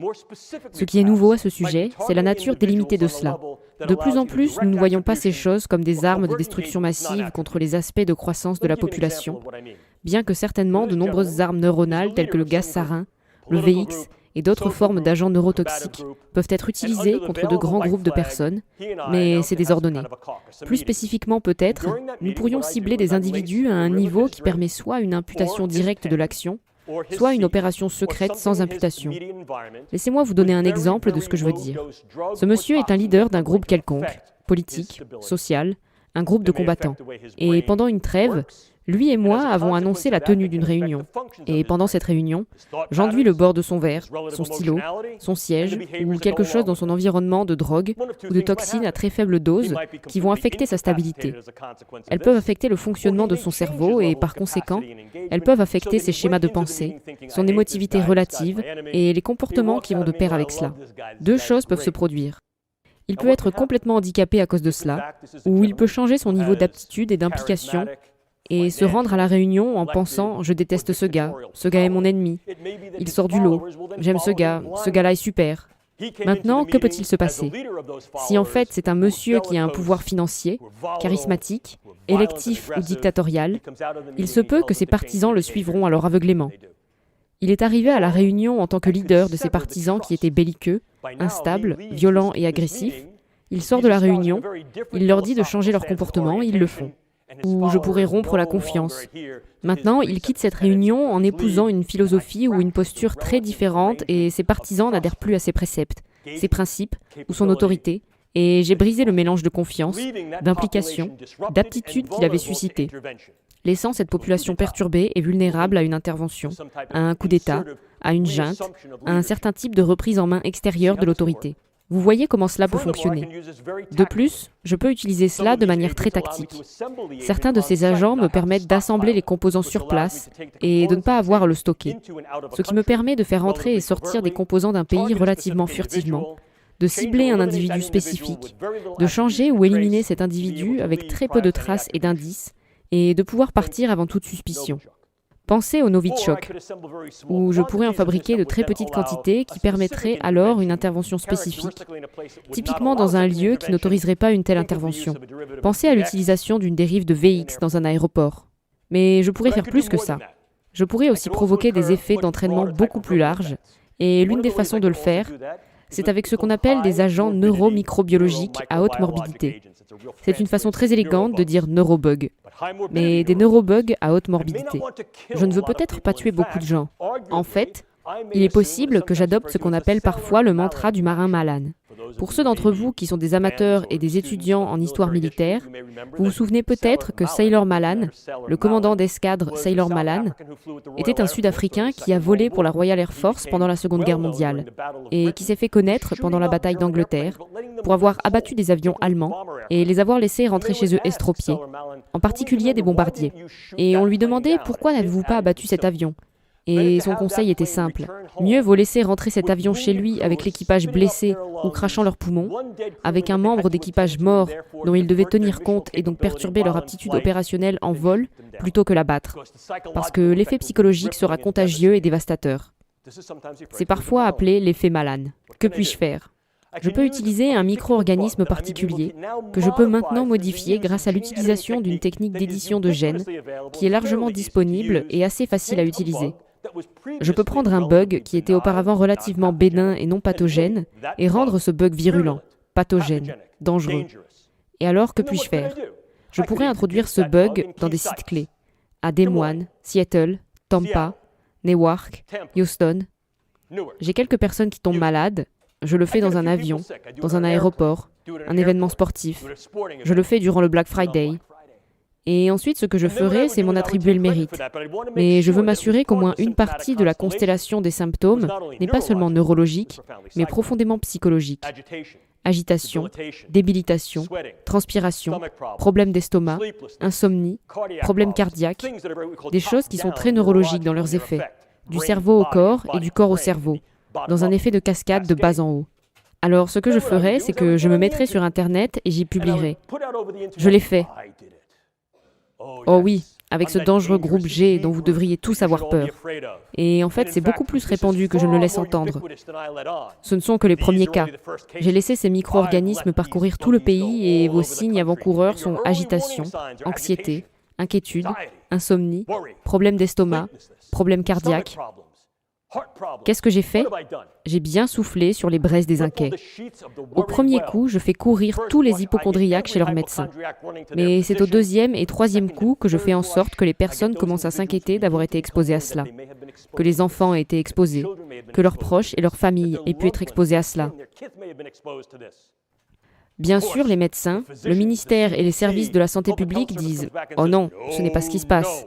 Ce qui est nouveau à ce sujet, c'est la nature délimitée de cela. De plus en plus, nous ne voyons pas ces choses comme des armes de destruction massive contre les aspects de croissance de la population, bien que certainement de nombreuses armes neuronales telles que le gaz sarin, le VX et d'autres formes d'agents neurotoxiques peuvent être utilisées contre de grands groupes de personnes, mais c'est désordonné. Plus spécifiquement peut-être, nous pourrions cibler des individus à un niveau qui permet soit une imputation directe de l'action, soit une opération secrète sans imputation. Laissez-moi vous donner un exemple de ce que je veux dire. Ce monsieur est un leader d'un groupe quelconque, politique, social, un groupe de combattants. Et pendant une trêve, lui et moi avons annoncé la tenue d'une réunion. Et pendant cette réunion, j'enduis le bord de son verre, son stylo, son siège ou quelque chose dans son environnement de drogue ou de toxines à très faible dose qui vont affecter sa stabilité. Elles peuvent affecter le fonctionnement de son cerveau et par conséquent, elles peuvent affecter ses schémas de pensée, son émotivité relative et les comportements qui vont de pair avec cela. Deux choses peuvent se produire. Il peut être complètement handicapé à cause de cela, ou il peut changer son niveau d'aptitude et d'implication et se rendre à la réunion en pensant « je déteste ce gars est mon ennemi, il sort du lot, j'aime ce gars-là est super ». Maintenant, que peut-il se passer? Si en fait c'est un monsieur qui a un pouvoir financier, charismatique, électif ou dictatorial, il se peut que ses partisans le suivront à leur aveuglément. Il est arrivé à la réunion en tant que leader de ses partisans qui étaient belliqueux, instables, violents et agressifs. Il sort de la réunion, il leur dit de changer leur comportement et ils le font. ou je pourrais rompre la confiance. Maintenant, il quitte cette réunion en épousant une philosophie ou une posture très différente et ses partisans n'adhèrent plus à ses préceptes, ses principes ou son autorité, et j'ai brisé le mélange de confiance, d'implication, d'aptitude qu'il avait suscité, laissant cette population perturbée et vulnérable à une intervention, à un coup d'État, à une junte, à un certain type de reprise en main extérieure de l'autorité. Vous voyez comment cela peut fonctionner. De plus, je peux utiliser cela de manière très tactique. Certains de ces agents me permettent d'assembler les composants sur place et de ne pas avoir à le stocker, ce qui me permet de faire entrer et sortir des composants d'un pays relativement furtivement, de cibler un individu spécifique, de changer ou éliminer cet individu avec très peu de traces et d'indices, et de pouvoir partir avant toute suspicion. Pensez au Novichok, où je pourrais en fabriquer de très petites quantités qui permettraient alors une intervention spécifique, typiquement dans un lieu qui n'autoriserait pas une telle intervention. Pensez à l'utilisation d'une dérive de VX dans un aéroport. Mais je pourrais faire plus que ça. Je pourrais aussi provoquer des effets d'entraînement beaucoup plus larges, et l'une des façons de le faire, c'est avec ce qu'on appelle des agents neuromicrobiologiques à haute morbidité. C'est une façon très élégante de dire neurobug, mais des neurobugs à haute morbidité. Je ne veux peut-être pas tuer beaucoup de gens. En fait, il est possible que j'adopte ce qu'on appelle parfois le mantra du marin Malan. Pour ceux d'entre vous qui sont des amateurs et des étudiants en histoire militaire, vous vous souvenez peut-être que Sailor Malan, le commandant d'escadre Sailor Malan, était un Sud-Africain qui a volé pour la Royal Air Force pendant la Seconde Guerre mondiale et qui s'est fait connaître pendant la bataille d'Angleterre pour avoir abattu des avions allemands et les avoir laissés rentrer chez eux estropiés, en particulier des bombardiers. Et on lui demandait pourquoi n'avez-vous pas abattu cet avion ? Et son conseil était simple. Mieux vaut laisser rentrer cet avion chez lui avec l'équipage blessé ou crachant leurs poumons, avec un membre d'équipage mort dont il devait tenir compte et donc perturber leur aptitude opérationnelle en vol, plutôt que l'abattre. Parce que l'effet psychologique sera contagieux et dévastateur. C'est parfois appelé l'effet Malan. Que puis-je faire ? Je peux utiliser un micro-organisme particulier que je peux maintenant modifier grâce à l'utilisation d'une technique d'édition de gènes qui est largement disponible et assez facile à utiliser. Je peux prendre un bug qui était auparavant relativement bénin et non pathogène et rendre ce bug virulent, pathogène, dangereux. Et alors, que puis-je faire ? Je pourrais introduire ce bug dans des sites clés, à Des Moines, Seattle, Tampa, Newark, Houston. J'ai quelques personnes qui tombent malades. Je le fais dans un avion, dans un aéroport, un événement sportif. Je le fais durant le Black Friday. Et ensuite, ce que je ferai, c'est m'en attribuer le mérite. Mais je veux m'assurer qu'au moins une partie de la constellation des symptômes n'est pas seulement neurologique, mais profondément psychologique. Agitation, débilitation, transpiration, problèmes d'estomac, insomnie, problèmes cardiaques, des choses qui sont très neurologiques dans leurs effets, du cerveau au corps et du corps au cerveau, dans un effet de cascade de bas en haut. Alors, ce que je ferai, c'est que je me mettrai sur Internet et j'y publierai. Je l'ai fait. Oh oui, avec ce dangereux groupe G dont vous devriez tous avoir peur. Et en fait, c'est beaucoup plus répandu que je ne le laisse entendre. Ce ne sont que les premiers cas. J'ai laissé ces micro-organismes parcourir tout le pays et vos signes avant-coureurs sont agitation, anxiété, inquiétude, insomnie, problèmes d'estomac, problèmes cardiaques. Qu'est-ce que j'ai fait ? J'ai bien soufflé sur les braises des inquiets. Au premier coup, je fais courir tous les hypocondriaques chez leur médecin. Mais c'est au deuxième et troisième coup que je fais en sorte que les personnes commencent à s'inquiéter d'avoir été exposées à cela, que les enfants aient été exposés, que leurs proches et leurs familles aient pu être exposés à cela. Bien sûr, les médecins, le ministère et les services de la santé publique disent « Oh non, ce n'est pas ce qui se passe ».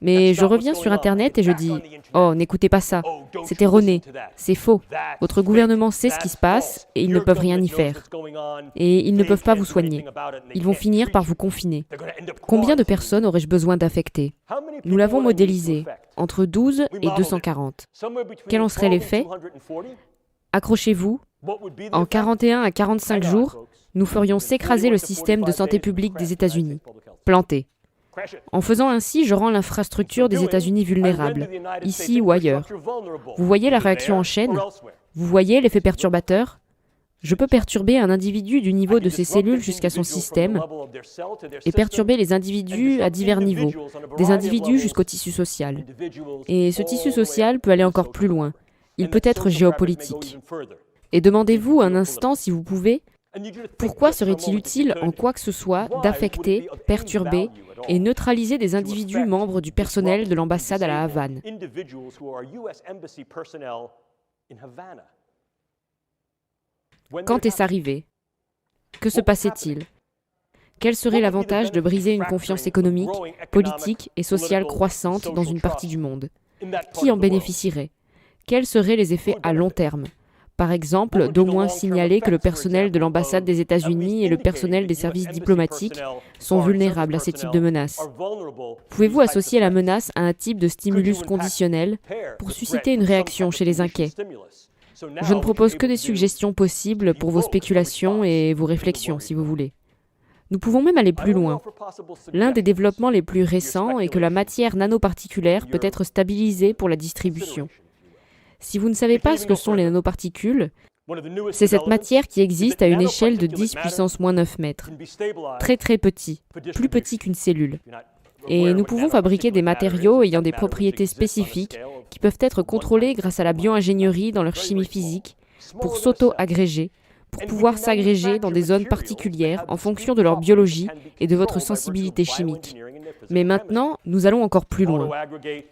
Mais je reviens sur Internet et je dis « Oh, n'écoutez pas ça, c'est erroné, c'est faux. Votre gouvernement sait ce qui se passe et ils ne peuvent rien y faire. Et ils ne peuvent pas vous soigner. Ils vont finir par vous confiner. Combien de personnes aurais-je besoin d'affecter ? Nous l'avons modélisé, entre 12 et 240. Quel en serait l'effet ? Accrochez-vous, en 41 à 45 jours, nous ferions s'écraser le système de santé publique des États-Unis. Planté. En faisant ainsi, je rends l'infrastructure des États-Unis vulnérable, ici ou ailleurs. Vous voyez la réaction en chaîne ? Vous voyez l'effet perturbateur ? Je peux perturber un individu du niveau de ses cellules jusqu'à son système et perturber les individus à divers niveaux, des individus jusqu'au tissu social. Et ce tissu social peut aller encore plus loin. Il peut être géopolitique. Et demandez-vous un instant, si vous pouvez, Pourquoi serait-il utile en quoi que ce soit d'affecter, perturber et neutraliser des individus membres du personnel de l'ambassade à La Havane? Quand est-ce arrivé? Que se passait-il? Quel serait l'avantage de briser une confiance économique, politique et sociale croissante dans une partie du monde? Qui en bénéficierait? Quels seraient les effets à long terme? Par exemple, d'au moins signaler que le personnel de l'ambassade des États-Unis et le personnel des services diplomatiques sont vulnérables à ces types de menaces. Pouvez-vous associer la menace à un type de stimulus conditionnel pour susciter une réaction chez les inquiets? Je ne propose que des suggestions possibles pour vos spéculations et vos réflexions, si vous voulez. Nous pouvons même aller plus loin. L'un des développements les plus récents est que la matière nanoparticulaire peut être stabilisée pour la distribution. Si vous ne savez pas ce que sont les nanoparticules, c'est cette matière qui existe à une échelle de 10 puissance moins 9 mètres. Très très petit, plus petit qu'une cellule. Et nous pouvons fabriquer des matériaux ayant des propriétés spécifiques qui peuvent être contrôlés grâce à la bio-ingénierie dans leur chimie physique pour s'auto-agréger, pour pouvoir s'agréger dans des zones particulières en fonction de leur biologie et de votre sensibilité chimique. Mais maintenant, nous allons encore plus loin.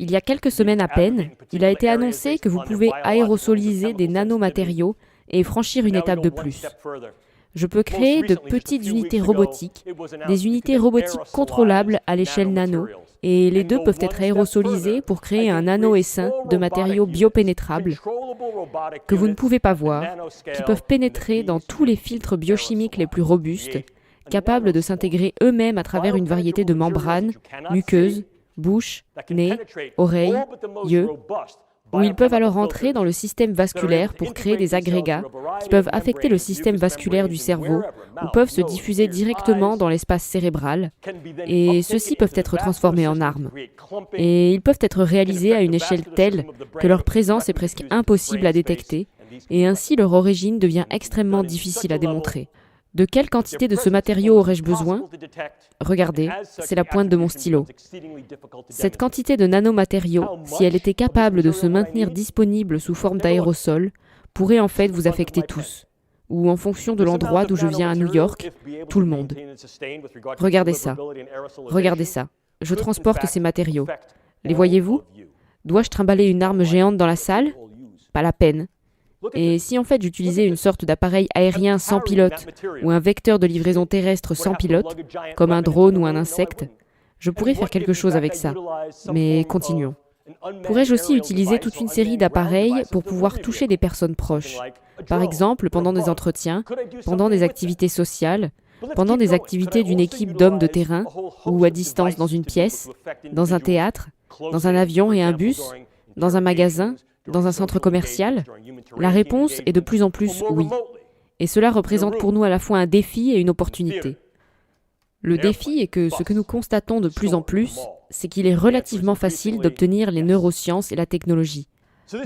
Il y a quelques semaines à peine, il a été annoncé que vous pouvez aérosoliser des nanomatériaux et franchir une étape de plus. Je peux créer de petites unités robotiques, des unités robotiques contrôlables à l'échelle nano, et les deux peuvent être aérosolisés pour créer un nano-essaim de matériaux biopénétrables que vous ne pouvez pas voir, qui peuvent pénétrer dans tous les filtres biochimiques les plus robustes, capables de s'intégrer eux-mêmes à travers une variété de membranes, muqueuses, bouche, nez, oreilles, yeux, où ils peuvent alors entrer dans le système vasculaire pour créer des agrégats qui peuvent affecter le système vasculaire du cerveau ou peuvent se diffuser directement dans l'espace cérébral, et ceux-ci peuvent être transformés en armes. Et ils peuvent être réalisés à une échelle telle que leur présence est presque impossible à détecter, et ainsi leur origine devient extrêmement difficile à démontrer. De quelle quantité de ce matériau aurais-je besoin? Regardez, c'est la pointe de mon stylo. Cette quantité de nanomatériaux, si elle était capable de se maintenir disponible sous forme d'aérosol, pourrait en fait vous affecter tous. Ou en fonction de l'endroit d'où je viens à New York, tout le monde. Regardez ça. Regardez ça. Je transporte ces matériaux. Les voyez-vous? Dois-je trimballer une arme géante dans la salle? Pas la peine. Et si en fait j'utilisais une sorte d'appareil aérien sans pilote ou un vecteur de livraison terrestre sans pilote, comme un drone ou un insecte, je pourrais faire quelque chose avec ça. Mais continuons. Pourrais-je aussi utiliser toute une série d'appareils pour pouvoir toucher des personnes proches? Par exemple, pendant des entretiens, pendant des activités sociales, pendant des activités d'une équipe d'hommes de terrain, ou à distance dans une pièce, dans un théâtre, dans un avion et un bus, dans un magasin, dans un centre commercial? La réponse est de plus en plus oui. Et cela représente pour nous à la fois un défi et une opportunité. Le défi est que ce que nous constatons de plus en plus, c'est qu'il est relativement facile d'obtenir les neurosciences et la technologie.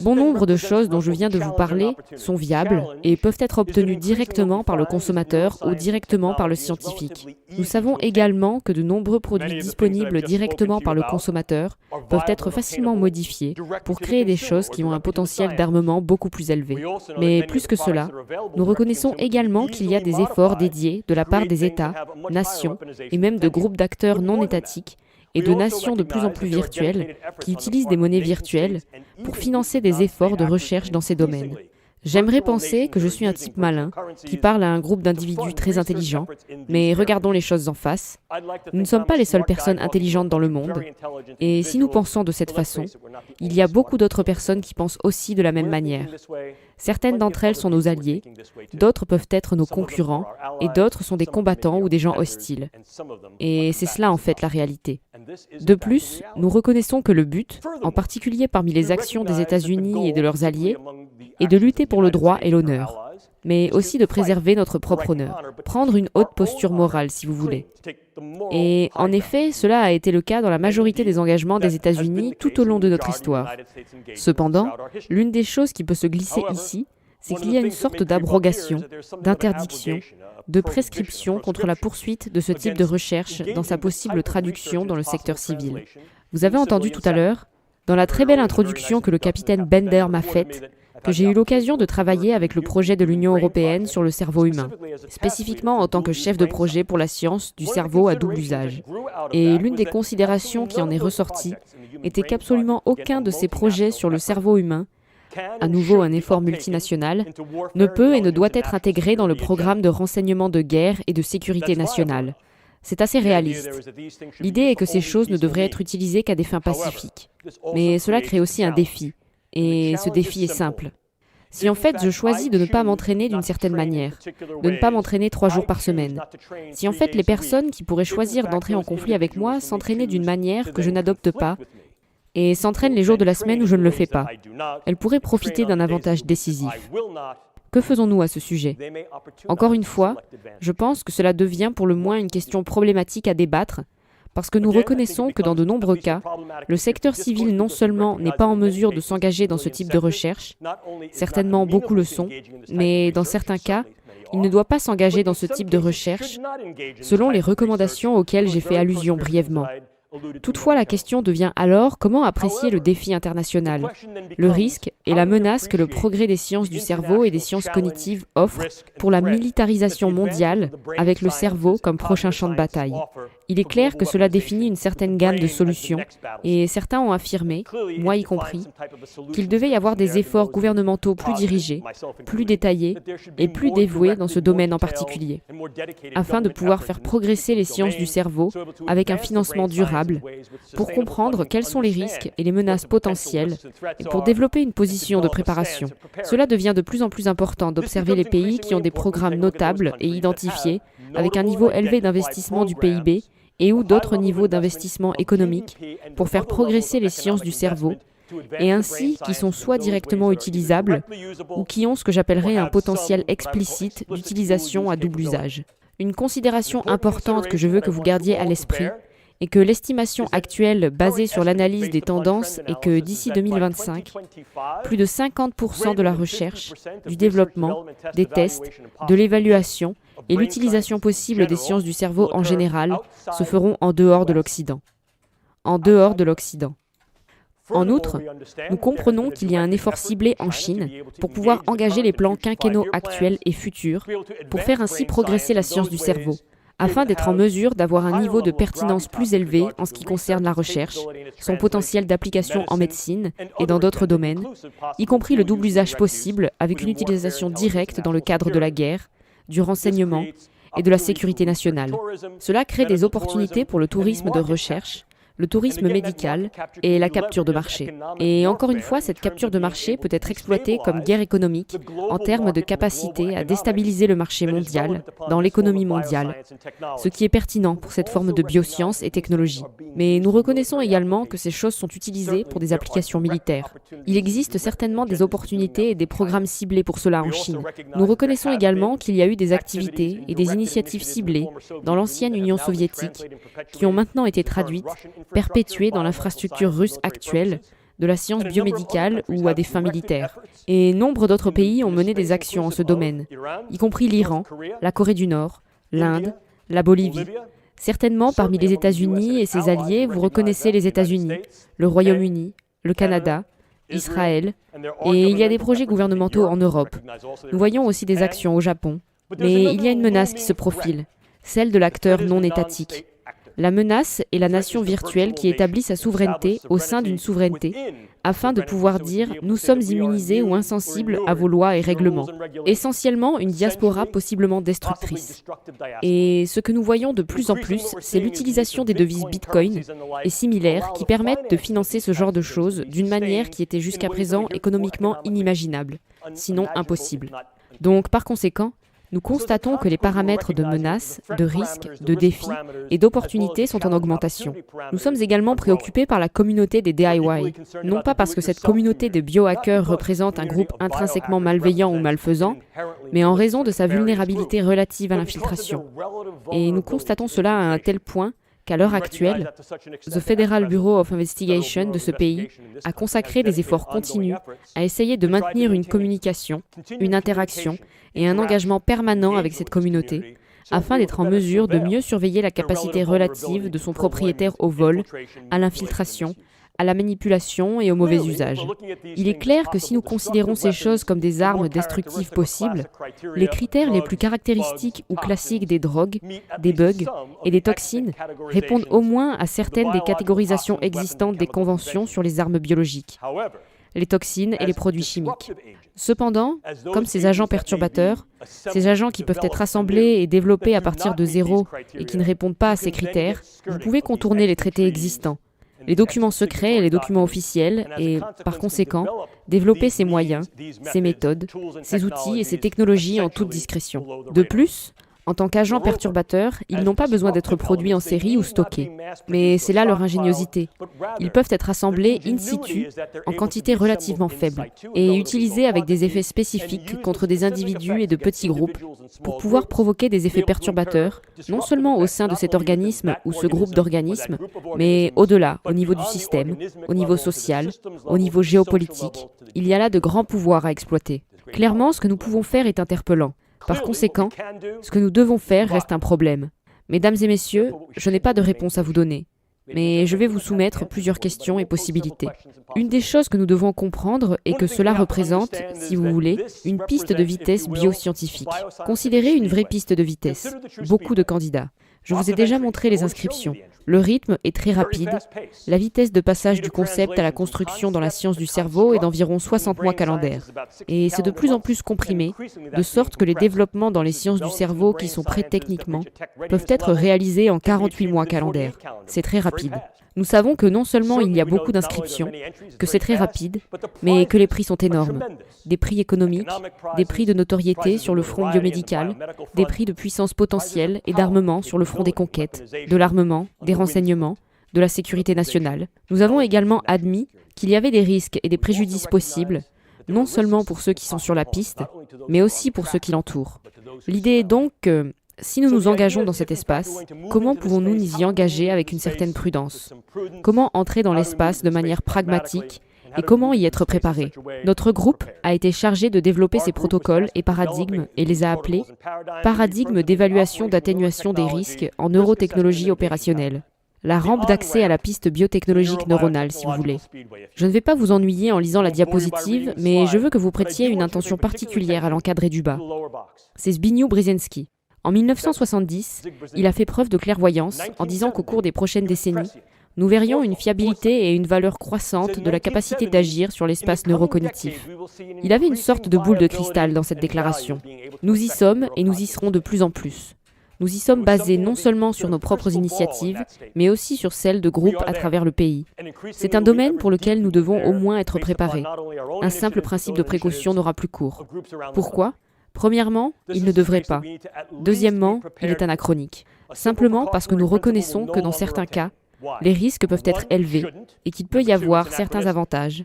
Bon nombre de choses dont je viens de vous parler sont viables et peuvent être obtenues directement par le consommateur ou directement par le scientifique. Nous savons également que de nombreux produits disponibles directement par le consommateur peuvent être facilement modifiés pour créer des choses qui ont un potentiel d'armement beaucoup plus élevé. Mais plus que cela, nous reconnaissons également qu'il y a des efforts dédiés de la part des États, nations et même de groupes d'acteurs non étatiques et de nations de plus en plus virtuelles qui utilisent des monnaies virtuelles pour financer des efforts de recherche dans ces domaines. J'aimerais penser que je suis un type malin qui parle à un groupe d'individus très intelligents, mais regardons les choses en face. Nous ne sommes pas les seules personnes intelligentes dans le monde, et si nous pensons de cette façon, il y a beaucoup d'autres personnes qui pensent aussi de la même manière. Certaines d'entre elles sont nos alliés, d'autres peuvent être nos concurrents, et d'autres sont des combattants ou des gens hostiles. Et c'est cela en fait la réalité. De plus, nous reconnaissons que le but, en particulier parmi les actions des États-Unis et de leurs alliés, est de lutter pour le droit et l'honneur, mais aussi de préserver notre propre honneur, prendre une haute posture morale si vous voulez. Et en effet, cela a été le cas dans la majorité des engagements des États-Unis tout au long de notre histoire. Cependant, l'une des choses qui peut se glisser ici, c'est qu'il y a une sorte d'abrogation, d'interdiction, de prescription contre la poursuite de ce type de recherche dans sa possible traduction dans le secteur civil. Vous avez entendu tout à l'heure, dans la très belle introduction que le capitaine Bender m'a faite, que j'ai eu l'occasion de travailler avec le projet de l'Union européenne sur le cerveau humain, spécifiquement en tant que chef de projet pour la science du cerveau à double usage. Et l'une des considérations qui en est ressortie était qu'absolument aucun de ces projets sur le cerveau humain, à nouveau un effort multinational, ne peut et ne doit être intégré dans le programme de renseignement de guerre et de sécurité nationale. C'est assez réaliste. L'idée est que ces choses ne devraient être utilisées qu'à des fins pacifiques. Mais cela crée aussi un défi. Et ce défi est simple. Si en fait je choisis de ne pas m'entraîner d'une certaine manière, de ne pas m'entraîner 3 jours par semaine, si en fait les personnes qui pourraient choisir d'entrer en conflit avec moi s'entraînaient d'une manière que je n'adopte pas, et s'entraînent les jours de la semaine où je ne le fais pas, elles pourraient profiter d'un avantage décisif. Que faisons-nous à ce sujet ? Encore une fois, je pense que cela devient pour le moins une question problématique à débattre, parce que nous reconnaissons que dans de nombreux cas, le secteur civil non seulement n'est pas en mesure de s'engager dans ce type de recherche, certainement beaucoup le sont, mais dans certains cas, il ne doit pas s'engager dans ce type de recherche, selon les recommandations auxquelles j'ai fait allusion brièvement. Toutefois, la question devient alors comment apprécier le défi international, le risque et la menace que le progrès des sciences du cerveau et des sciences cognitives offre pour la militarisation mondiale avec le cerveau comme prochain champ de bataille. Il est clair que cela définit une certaine gamme de solutions et certains ont affirmé, moi y compris, qu'il devait y avoir des efforts gouvernementaux plus dirigés, plus détaillés et plus dévoués dans ce domaine en particulier, afin de pouvoir faire progresser les sciences du cerveau avec un financement durable, pour comprendre quels sont les risques et les menaces potentielles et pour développer une position de préparation. Cela devient de plus en plus important d'observer les pays qui ont des programmes notables et identifiés avec un niveau élevé d'investissement du PIB et ou d'autres niveaux d'investissement économique pour faire progresser les sciences du cerveau et ainsi qui sont soit directement utilisables ou qui ont ce que j'appellerais un potentiel explicite d'utilisation à double usage. Une considération importante que je veux que vous gardiez à l'esprit est que l'estimation actuelle basée sur l'analyse des tendances est que d'ici 2025, plus de 50% de la recherche, du développement, des tests, de l'évaluation et l'utilisation possible des sciences du cerveau en général se feront en dehors de l'Occident. En dehors de l'Occident. En outre, nous comprenons qu'il y a un effort ciblé en Chine pour pouvoir engager les plans quinquennaux actuels et futurs pour faire ainsi progresser la science du cerveau, afin d'être en mesure d'avoir un niveau de pertinence plus élevé en ce qui concerne la recherche, son potentiel d'application en médecine et dans d'autres domaines, y compris le double usage possible avec une utilisation directe dans le cadre de la guerre, du renseignement et de la sécurité nationale. Cela crée des opportunités pour le tourisme de recherche, le tourisme médical et la capture de marché. Et encore une fois, cette capture de marché peut être exploitée comme guerre économique en termes de capacité à déstabiliser le marché mondial dans l'économie mondiale, ce qui est pertinent pour cette forme de biosciences et technologie. Mais nous reconnaissons également que ces choses sont utilisées pour des applications militaires. Il existe certainement des opportunités et des programmes ciblés pour cela en Chine. Nous reconnaissons également qu'il y a eu des activités et des initiatives ciblées dans l'ancienne Union soviétique qui ont maintenant été traduites perpétuée dans l'infrastructure russe actuelle de la science biomédicale ou à des fins militaires. Et nombre d'autres pays ont mené des actions en ce domaine, y compris l'Iran, la Corée du Nord, l'Inde, la Bolivie. Certainement, parmi les États-Unis et ses alliés, vous reconnaissez les États-Unis, le Royaume-Uni, le Canada, Israël, et il y a des projets gouvernementaux en Europe. Nous voyons aussi des actions au Japon. Mais il y a une menace qui se profile, celle de l'acteur non étatique. La menace est la nation virtuelle qui établit sa souveraineté au sein d'une souveraineté, afin de pouvoir dire « nous sommes immunisés ou insensibles à vos lois et règlements ». Essentiellement une diaspora possiblement destructrice. Et ce que nous voyons de plus en plus, c'est l'utilisation des devises Bitcoin et similaires qui permettent de financer ce genre de choses d'une manière qui était jusqu'à présent économiquement inimaginable, sinon impossible. Donc par conséquent, nous constatons que les paramètres de menaces, de risques, de défis et d'opportunités sont en augmentation. Nous sommes également préoccupés par la communauté des DIY, non pas parce que cette communauté de biohackers représente un groupe intrinsèquement malveillant ou malfaisant, mais en raison de sa vulnérabilité relative à l'infiltration. Et nous constatons cela à un tel point qu'à l'heure actuelle, The Federal Bureau of Investigation de ce pays a consacré des efforts continus à essayer de maintenir une communication, une interaction et un engagement permanent avec cette communauté, afin d'être en mesure de mieux surveiller la capacité relative de son propriétaire au vol, à l'infiltration, à la manipulation et au mauvais usage. Il est clair que si nous considérons ces choses comme des armes destructives possibles, les critères les plus caractéristiques ou classiques des drogues, des bugs et des toxines répondent au moins à certaines des catégorisations existantes des conventions sur les armes biologiques, les toxines et les produits chimiques. Cependant, comme ces agents perturbateurs, ces agents qui peuvent être assemblés et développés à partir de zéro et qui ne répondent pas à ces critères, vous pouvez contourner les traités existants, les documents secrets et les documents officiels et, par conséquent, développer ces moyens, ces méthodes, ces outils et ces technologies en toute discrétion. De plus, en tant qu'agents perturbateurs, ils n'ont pas besoin d'être produits en série ou stockés. Mais c'est là leur ingéniosité. Ils peuvent être assemblés in situ, en quantité relativement faible, et utilisés avec des effets spécifiques contre des individus et de petits groupes, pour pouvoir provoquer des effets perturbateurs, non seulement au sein de cet organisme ou ce groupe d'organismes, mais au-delà, au niveau du système, au niveau social, au niveau géopolitique. Il y a là de grands pouvoirs à exploiter. Clairement, ce que nous pouvons faire est interpellant. Par conséquent, ce que nous devons faire reste un problème. Mesdames et messieurs, je n'ai pas de réponse à vous donner, mais je vais vous soumettre plusieurs questions et possibilités. Une des choses que nous devons comprendre est que cela représente, si vous voulez, une piste de vitesse bioscientifique. Considérez une vraie piste de vitesse. Beaucoup de candidats. Je vous ai déjà montré les inscriptions. Le rythme est très rapide. La vitesse de passage du concept à la construction dans la science du cerveau est d'environ 60 mois calendaires. Et c'est de plus en plus comprimé, de sorte que les développements dans les sciences du cerveau qui sont prêts techniquement peuvent être réalisés en 48 mois calendaires. C'est très rapide. Nous savons que non seulement il y a beaucoup d'inscriptions, que c'est très rapide, mais que les prix sont énormes. Des prix économiques, des prix de notoriété sur le front biomédical, des prix de puissance potentielle et d'armement sur le front des conquêtes, de l'armement, des renseignements, de la sécurité nationale. Nous avons également admis qu'il y avait des risques et des préjudices possibles, non seulement pour ceux qui sont sur la piste, mais aussi pour ceux qui l'entourent. L'idée est donc que, si nous nous engageons dans cet espace, comment pouvons-nous nous y engager avec une certaine prudence? Comment entrer dans l'espace de manière pragmatique et comment y être préparé? Notre groupe a été chargé de développer ces protocoles et paradigmes et les a appelés paradigmes d'évaluation d'atténuation des risques en neurotechnologie opérationnelle. La rampe d'accès à la piste biotechnologique neuronale, si vous voulez. Je ne vais pas vous ennuyer en lisant la diapositive, mais je veux que vous prêtiez une attention particulière à l'encadré du bas. C'est Zbigniew Brzezinski. En 1970, il a fait preuve de clairvoyance en disant qu'au cours des prochaines décennies, nous verrions une fiabilité et une valeur croissante de la capacité d'agir sur l'espace neurocognitif. Il avait une sorte de boule de cristal dans cette déclaration. Nous y sommes et nous y serons de plus en plus. Nous y sommes basés non seulement sur nos propres initiatives, mais aussi sur celles de groupes à travers le pays. C'est un domaine pour lequel nous devons au moins être préparés. Un simple principe de précaution n'aura plus cours. Pourquoi ? Premièrement, il ne devrait pas. Deuxièmement, il est anachronique. Simplement parce que nous reconnaissons que dans certains cas, les risques peuvent être élevés et qu'il peut y avoir certains avantages.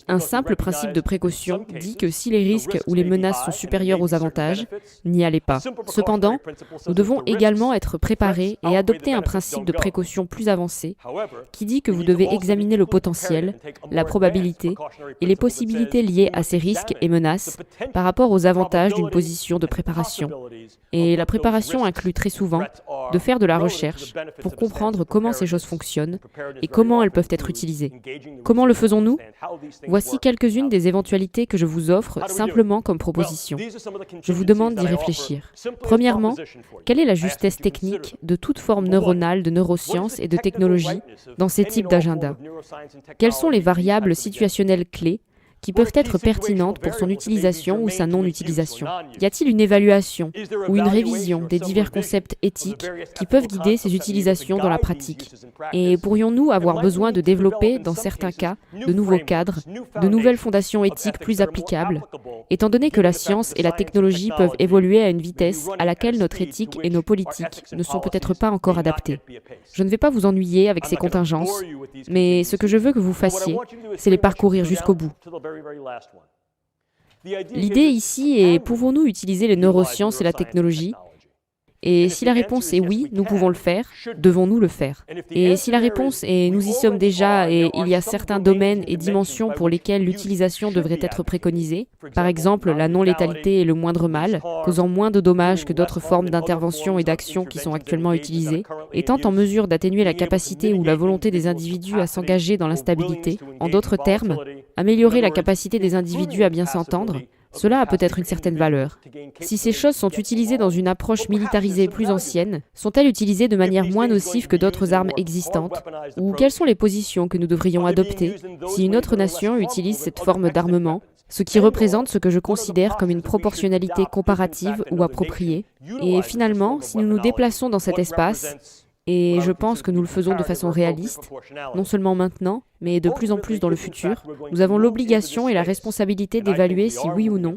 Un simple principe de précaution dit que si les risques ou les menaces sont supérieurs aux avantages, n'y allez pas. Cependant, nous devons également être préparés et adopter un principe de précaution plus avancé qui dit que vous devez examiner le potentiel, la probabilité et les possibilités liées à ces risques et menaces par rapport aux avantages d'une position de préparation. Et la préparation inclut très souvent de faire de la recherche pour comprendre comment ces choses fonctionnent et comment elles peuvent être utilisées. Comment le faisons-nous ? Voici quelques-unes des éventualités que je vous offre simplement comme proposition. Je vous demande d'y réfléchir. Premièrement, quelle est la justesse technique de toute forme neuronale de neurosciences et de technologie dans ces types d'agenda? Quelles sont les variables situationnelles clés qui peuvent être pertinentes pour son utilisation ou sa non-utilisation? Y a-t-il une évaluation ou une révision des divers concepts éthiques qui peuvent guider ces utilisations dans la pratique? Et pourrions-nous avoir besoin de développer, dans certains cas, de nouveaux cadres, de nouvelles fondations éthiques plus applicables, étant donné que la science et la technologie peuvent évoluer à une vitesse à laquelle notre éthique et nos politiques ne sont peut-être pas encore adaptées? Je ne vais pas vous ennuyer avec ces contingences, mais ce que je veux que vous fassiez, c'est les parcourir jusqu'au bout. L'idée ici est, pouvons-nous utiliser les neurosciences et la technologie Et si la réponse est oui, nous pouvons le faire, devons-nous le faire? Et si la réponse est nous y sommes déjà et il y a certains domaines et dimensions pour lesquels l'utilisation devrait être préconisée, par exemple la non-létalité est le moindre mal, causant moins de dommages que d'autres formes d'intervention et d'action qui sont actuellement utilisées, étant en mesure d'atténuer la capacité ou la volonté des individus à s'engager dans l'instabilité, en d'autres termes, améliorer la capacité des individus à bien s'entendre, cela a peut-être une certaine valeur. Si ces choses sont utilisées dans une approche militarisée plus ancienne, sont-elles utilisées de manière moins nocive que d'autres armes existantes? Ou quelles sont les positions que nous devrions adopter si une autre nation utilise cette forme d'armement, ce qui représente ce que je considère comme une proportionnalité comparative ou appropriée? Et finalement, si nous nous déplaçons dans cet espace, et je pense que nous le faisons de façon réaliste, non seulement maintenant, mais de plus en plus dans le futur, nous avons l'obligation et la responsabilité d'évaluer si oui ou non,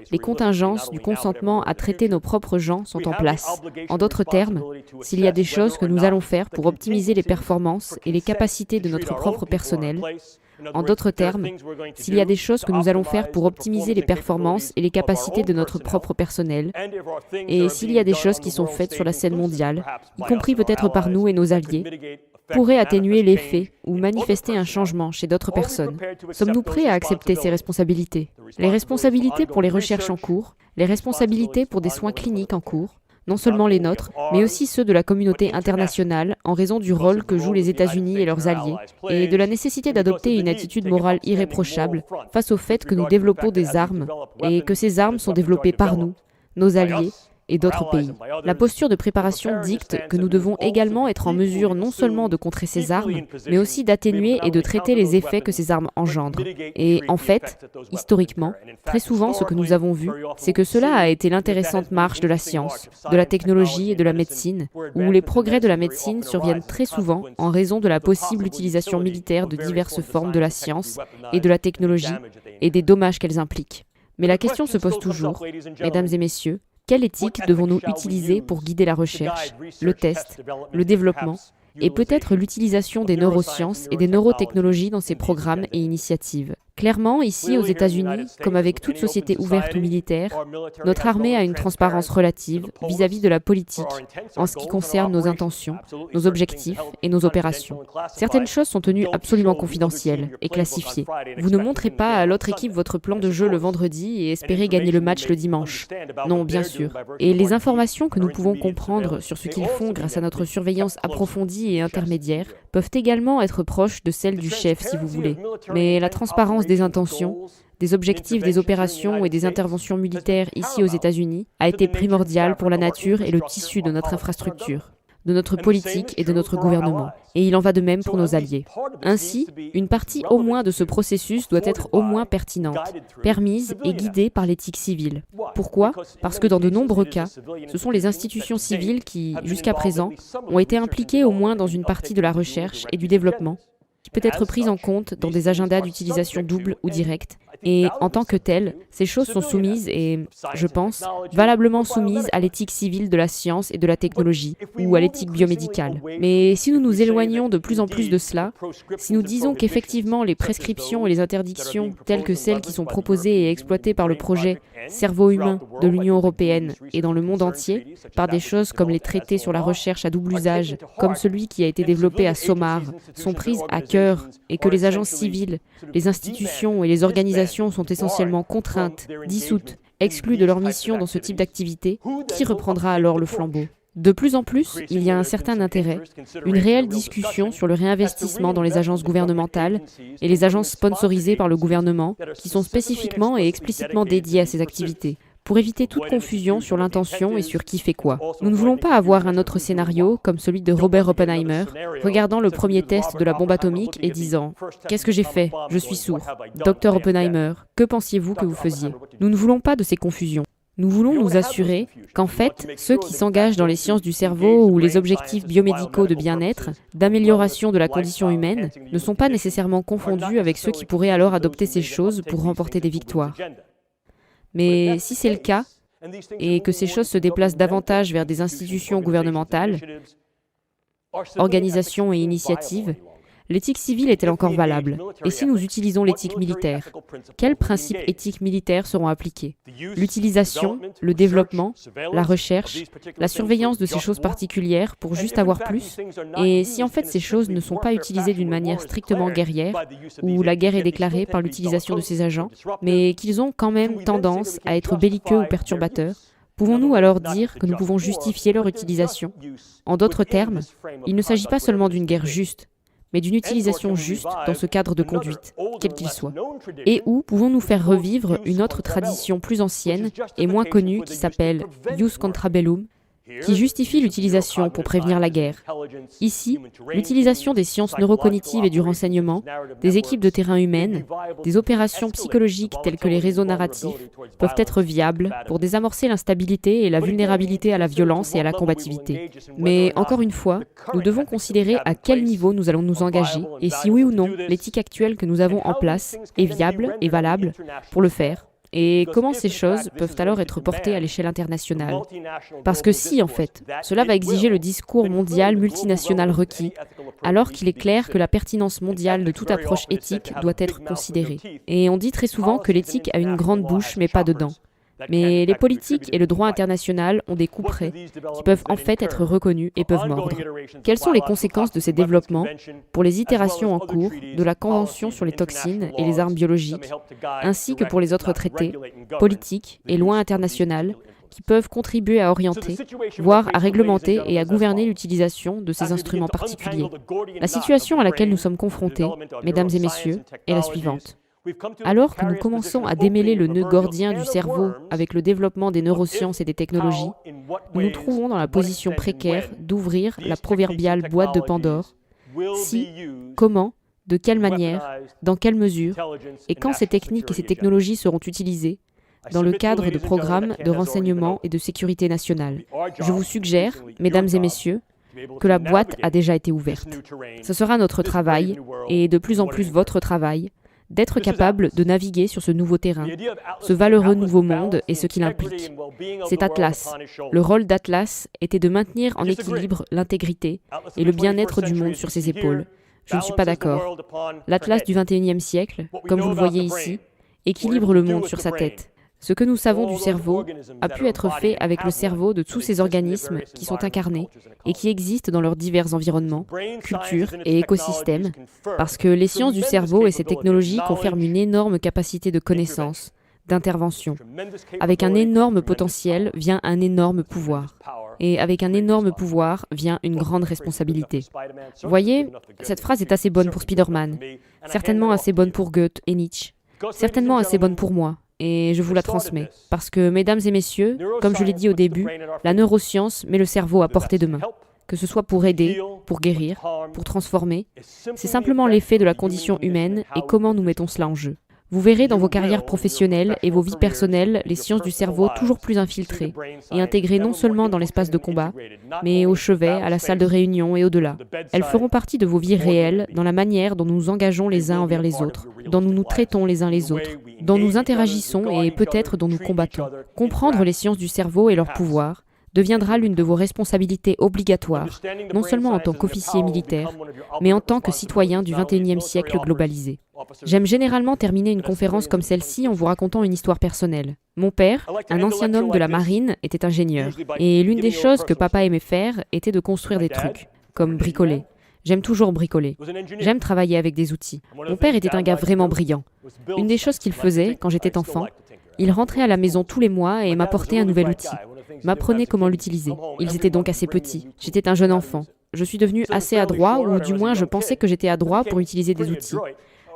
les contingences du consentement à traiter nos propres gens sont en place. En d'autres termes, s'il y a des choses que nous allons faire pour optimiser les performances et les capacités de notre propre personnel. En d'autres termes, s'il y a des choses que nous allons faire pour optimiser les performances et les capacités de notre propre personnel, et s'il y a des choses qui sont faites sur la scène mondiale, y compris peut-être par nous et nos alliés, pourraient atténuer l'effet ou manifester un changement chez d'autres personnes. Sommes-nous prêts à accepter ces responsabilités? Les responsabilités pour les recherches en cours, les responsabilités pour des soins cliniques en cours, non seulement les nôtres, mais aussi ceux de la communauté internationale en raison du rôle que jouent les États-Unis et leurs alliés, et de la nécessité d'adopter une attitude morale irréprochable face au fait que nous développons des armes et que ces armes sont développées par nous, nos alliés, et d'autres pays. La posture de préparation dicte que nous devons également être en mesure non seulement de contrer ces armes, mais aussi d'atténuer et de traiter les effets que ces armes engendrent. Et en fait, historiquement, très souvent ce que nous avons vu, c'est que cela a été l'intéressante marche de la science, de la technologie et de la médecine, où les progrès de la médecine surviennent très souvent en raison de la possible utilisation militaire de diverses formes de la science et de la technologie et des dommages qu'elles impliquent. Mais la question se pose toujours, mesdames et messieurs, quelle éthique devons-nous utiliser pour guider la recherche, le test, le développement et peut-être l'utilisation des neurosciences et des neurotechnologies dans ces programmes et initiatives? Clairement, ici aux États-Unis, comme avec toute société ouverte ou militaire, notre armée a une transparence relative vis-à-vis de la politique en ce qui concerne nos intentions, nos objectifs et nos opérations. Certaines choses sont tenues absolument confidentielles et classifiées. Vous ne montrez pas à l'autre équipe votre plan de jeu le vendredi et espérez gagner le match le dimanche. Non, bien sûr. Et les informations que nous pouvons comprendre sur ce qu'ils font grâce à notre surveillance approfondie et intermédiaire peuvent également être proches de celle du chef si vous voulez. Mais la transparence des intentions, des objectifs des opérations et des interventions militaires ici aux États-Unis a été primordiale pour la nature et le tissu de notre infrastructure, de notre politique et de notre gouvernement. Et il en va de même pour nos alliés. Ainsi, une partie au moins de ce processus doit être au moins pertinente, permise et guidée par l'éthique civile. Pourquoi? Parce que dans de nombreux cas, ce sont les institutions civiles qui, jusqu'à présent, ont été impliquées au moins dans une partie de la recherche et du développement, qui peut être prise en compte dans des agendas d'utilisation double ou directe. Et en tant que telles, ces choses sont soumises et, je pense, valablement soumises à l'éthique civile de la science et de la technologie, ou à l'éthique biomédicale. Mais si nous nous éloignons de plus en plus de cela, si nous disons qu'effectivement les prescriptions et les interdictions, telles que celles qui sont proposées et exploitées par le projet Cerveau humain de l'Union européenne et dans le monde entier, par des choses comme les traités sur la recherche à double usage, comme celui qui a été développé à SOMAR, sont prises à cœur et que les agences civiles, les institutions et les organisations sont essentiellement contraintes, dissoutes, exclues de leur mission dans ce type d'activité, qui reprendra alors le flambeau? De plus en plus, il y a un certain intérêt, une réelle discussion sur le réinvestissement dans les agences gouvernementales et les agences sponsorisées par le gouvernement, qui sont spécifiquement et explicitement dédiées à ces activités, pour éviter toute confusion sur l'intention et sur qui fait quoi. Nous ne voulons pas avoir un autre scénario, comme celui de Robert Oppenheimer, regardant le premier test de la bombe atomique et disant « Qu'est-ce que j'ai fait? Je suis sourd. Dr Oppenheimer, que pensiez-vous que vous faisiez ?» Nous ne voulons pas de ces confusions. Nous voulons nous assurer qu'en fait, ceux qui s'engagent dans les sciences du cerveau ou les objectifs biomédicaux de bien-être, d'amélioration de la condition humaine, ne sont pas nécessairement confondus avec ceux qui pourraient alors adopter ces choses pour remporter des victoires. Mais si c'est le cas, et que ces choses se déplacent davantage vers des institutions gouvernementales, organisations et initiatives, L'éthique civile est-elle encore valable? Et si nous utilisons l'éthique militaire, quels principes éthiques militaires seront appliqués? L'utilisation, le développement, la recherche, la surveillance de ces choses particulières pour juste avoir plus? Et si en fait ces choses ne sont pas utilisées d'une manière strictement guerrière, où la guerre est déclarée par l'utilisation de ces agents, mais qu'ils ont quand même tendance à être belliqueux ou perturbateurs, pouvons-nous alors dire que nous pouvons justifier leur utilisation? En d'autres termes, il ne s'agit pas seulement d'une guerre juste, mais d'une utilisation juste dans ce cadre de conduite, quel qu'il soit. Et où pouvons-nous faire revivre une autre tradition plus ancienne et moins connue qui s'appelle Jus Contra Bellum, qui justifie l'utilisation pour prévenir la guerre. Ici, l'utilisation des sciences neurocognitives et du renseignement, des équipes de terrain humaines, des opérations psychologiques telles que les réseaux narratifs peuvent être viables pour désamorcer l'instabilité et la vulnérabilité à la violence et à la combativité. Mais encore une fois, nous devons considérer à quel niveau nous allons nous engager et si oui ou non l'éthique actuelle que nous avons en place est viable et valable pour le faire. Et comment ces choses peuvent alors être portées à l'échelle internationale? Parce que si, en fait, cela va exiger le discours mondial multinational requis, alors qu'il est clair que la pertinence mondiale de toute approche éthique doit être considérée. Et on dit très souvent que l'éthique a une grande bouche mais pas de dents. Mais les politiques et le droit international ont des couperets qui peuvent en fait être reconnus et peuvent mordre. Quelles sont les conséquences de ces développements pour les itérations en cours de la Convention sur les toxines et les armes biologiques, ainsi que pour les autres traités, politiques et lois internationales qui peuvent contribuer à orienter, voire à réglementer et à gouverner l'utilisation de ces instruments particuliers? La situation à laquelle nous sommes confrontés, mesdames et messieurs, est la suivante. Alors que nous commençons à démêler le nœud gordien du cerveau avec le développement des neurosciences et des technologies, nous nous trouvons dans la position précaire d'ouvrir la proverbiale boîte de Pandore. Si, comment, de quelle manière, dans quelle mesure, et quand ces techniques et ces technologies seront utilisées dans le cadre de programmes de renseignement et de sécurité nationale. Je vous suggère, mesdames et messieurs, que la boîte a déjà été ouverte. Ce sera notre travail, et de plus en plus votre travail, d'être capable de naviguer sur ce nouveau terrain, ce valeureux nouveau monde et ce qu'il implique. C'est Atlas. Le rôle d'Atlas était de maintenir en équilibre l'intégrité et le bien-être du monde sur ses épaules. Je ne suis pas d'accord. L'Atlas du XXIe siècle, comme vous le voyez ici, équilibre le monde sur sa tête. Ce que nous savons du cerveau a pu être fait avec le cerveau de tous ces organismes qui sont incarnés et qui existent dans leurs divers environnements, cultures et écosystèmes, parce que les sciences du cerveau et ces technologies confèrent une énorme capacité de connaissance, d'intervention. Avec un énorme potentiel vient un énorme pouvoir. Et avec un énorme pouvoir vient une grande responsabilité. Vous voyez, cette phrase est assez bonne pour Spider-Man, certainement assez bonne pour Goethe et Nietzsche, certainement assez bonne pour moi. Et je vous la transmets. Parce que, mesdames et messieurs, comme je l'ai dit au début, la neuroscience met le cerveau à portée de main. Que ce soit pour aider, pour guérir, pour transformer, c'est simplement l'effet de la condition humaine et comment nous mettons cela en jeu. Vous verrez dans vos carrières professionnelles et vos vies personnelles les sciences du cerveau toujours plus infiltrées et intégrées non seulement dans l'espace de combat, mais au chevet, à la salle de réunion et au-delà. Elles feront partie de vos vies réelles dans la manière dont nous nous engageons les uns envers les autres, dont nous nous traitons les uns les autres, dont nous interagissons et peut-être dont nous combattons. Comprendre les sciences du cerveau et leur pouvoir deviendra l'une de vos responsabilités obligatoires, non seulement en tant qu'officier militaire, mais en tant que citoyen du XXIe siècle globalisé. J'aime généralement terminer une conférence comme celle-ci en vous racontant une histoire personnelle. Mon père, un ancien homme de la marine, était ingénieur, et l'une des choses que papa aimait faire était de construire des trucs, comme bricoler. J'aime toujours bricoler. J'aime travailler avec des outils. Mon père était un gars vraiment brillant. Une des choses qu'il faisait, quand j'étais enfant, il rentrait à la maison tous les mois et m'apportait un nouvel outil, m'apprenait comment l'utiliser. Ils étaient donc assez petits. J'étais un jeune enfant. Je suis devenu assez adroit, ou du moins je pensais que j'étais adroit pour utiliser des outils,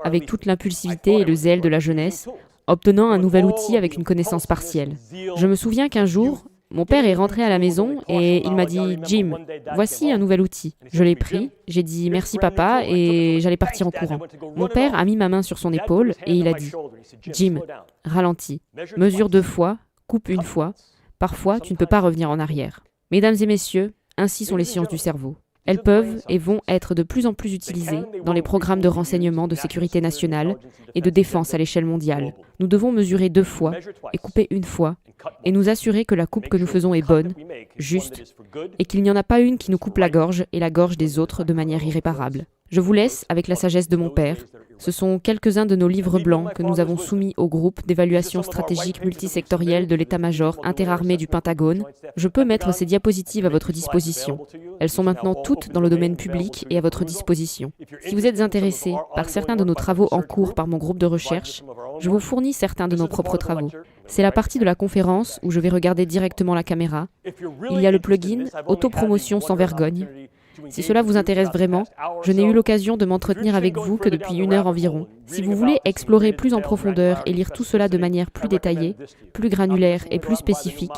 avec toute l'impulsivité et le zèle de la jeunesse, obtenant un nouvel outil avec une connaissance partielle. Je me souviens qu'un jour, mon père est rentré à la maison et il m'a dit « Jim, voici un nouvel outil ». Je l'ai pris, j'ai dit « Merci papa » et j'allais partir en courant. Mon père a mis ma main sur son épaule et il a dit « Jim, ralentis, mesure 2 fois, coupe 1 fois, parfois tu ne peux pas revenir en arrière ». Mesdames et messieurs, ainsi sont les sciences du cerveau. Elles peuvent et vont être de plus en plus utilisées dans les programmes de renseignement de sécurité nationale et de défense à l'échelle mondiale. Nous devons mesurer 2 fois et couper 1 fois et nous assurer que la coupe que nous faisons est bonne, juste, et qu'il n'y en a pas une qui nous coupe la gorge et la gorge des autres de manière irréparable. Je vous laisse avec la sagesse de mon père. Ce sont quelques-uns de nos livres blancs que nous avons soumis au groupe d'évaluation stratégique multisectorielle de l'état-major interarmé du Pentagone. Je peux mettre ces diapositives à votre disposition. Elles sont maintenant toutes dans le domaine public et à votre disposition. Si vous êtes intéressé par certains de nos travaux en cours par mon groupe de recherche, je vous fournis certains de nos propres travaux. C'est la partie de la conférence où je vais regarder directement la caméra. Il y a le plugin Autopromotion sans vergogne. Si cela vous intéresse vraiment, je n'ai eu l'occasion de m'entretenir avec vous que depuis 1 heure environ. Si vous voulez explorer plus en profondeur et lire tout cela de manière plus détaillée, plus granulaire et plus spécifique,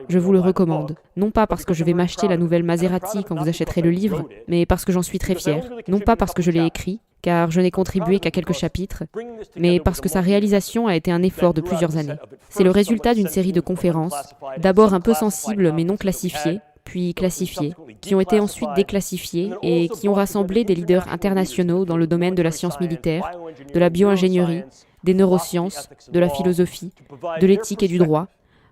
je vous le recommande. Non pas parce que je vais m'acheter la nouvelle Maserati quand vous achèterez le livre, mais parce que j'en suis très fier. Non pas parce que je l'ai écrit, car je n'ai contribué qu'à quelques chapitres, mais parce que sa réalisation a été un effort de plusieurs années. C'est le résultat d'une série de conférences, d'abord un peu sensibles mais non classifiées, puis classifiées, qui ont été ensuite déclassifiées et qui ont rassemblé des leaders internationaux dans le domaine de la science militaire, de la bio-ingénierie, des neurosciences, de la philosophie, de l'éthique et du droit,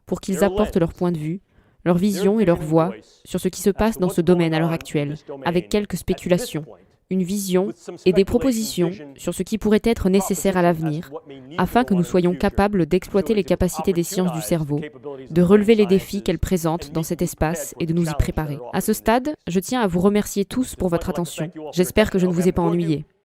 pour qu'ils apportent leur point de vue, leur vision et leur voix sur ce qui se passe dans ce domaine à l'heure actuelle, avec quelques spéculations, une vision et des propositions sur ce qui pourrait être nécessaire à l'avenir, afin que nous soyons capables d'exploiter les capacités des sciences du cerveau, de relever les défis qu'elles présentent dans cet espace et de nous y préparer. À ce stade, je tiens à vous remercier tous pour votre attention. J'espère que je ne vous ai pas ennuyé.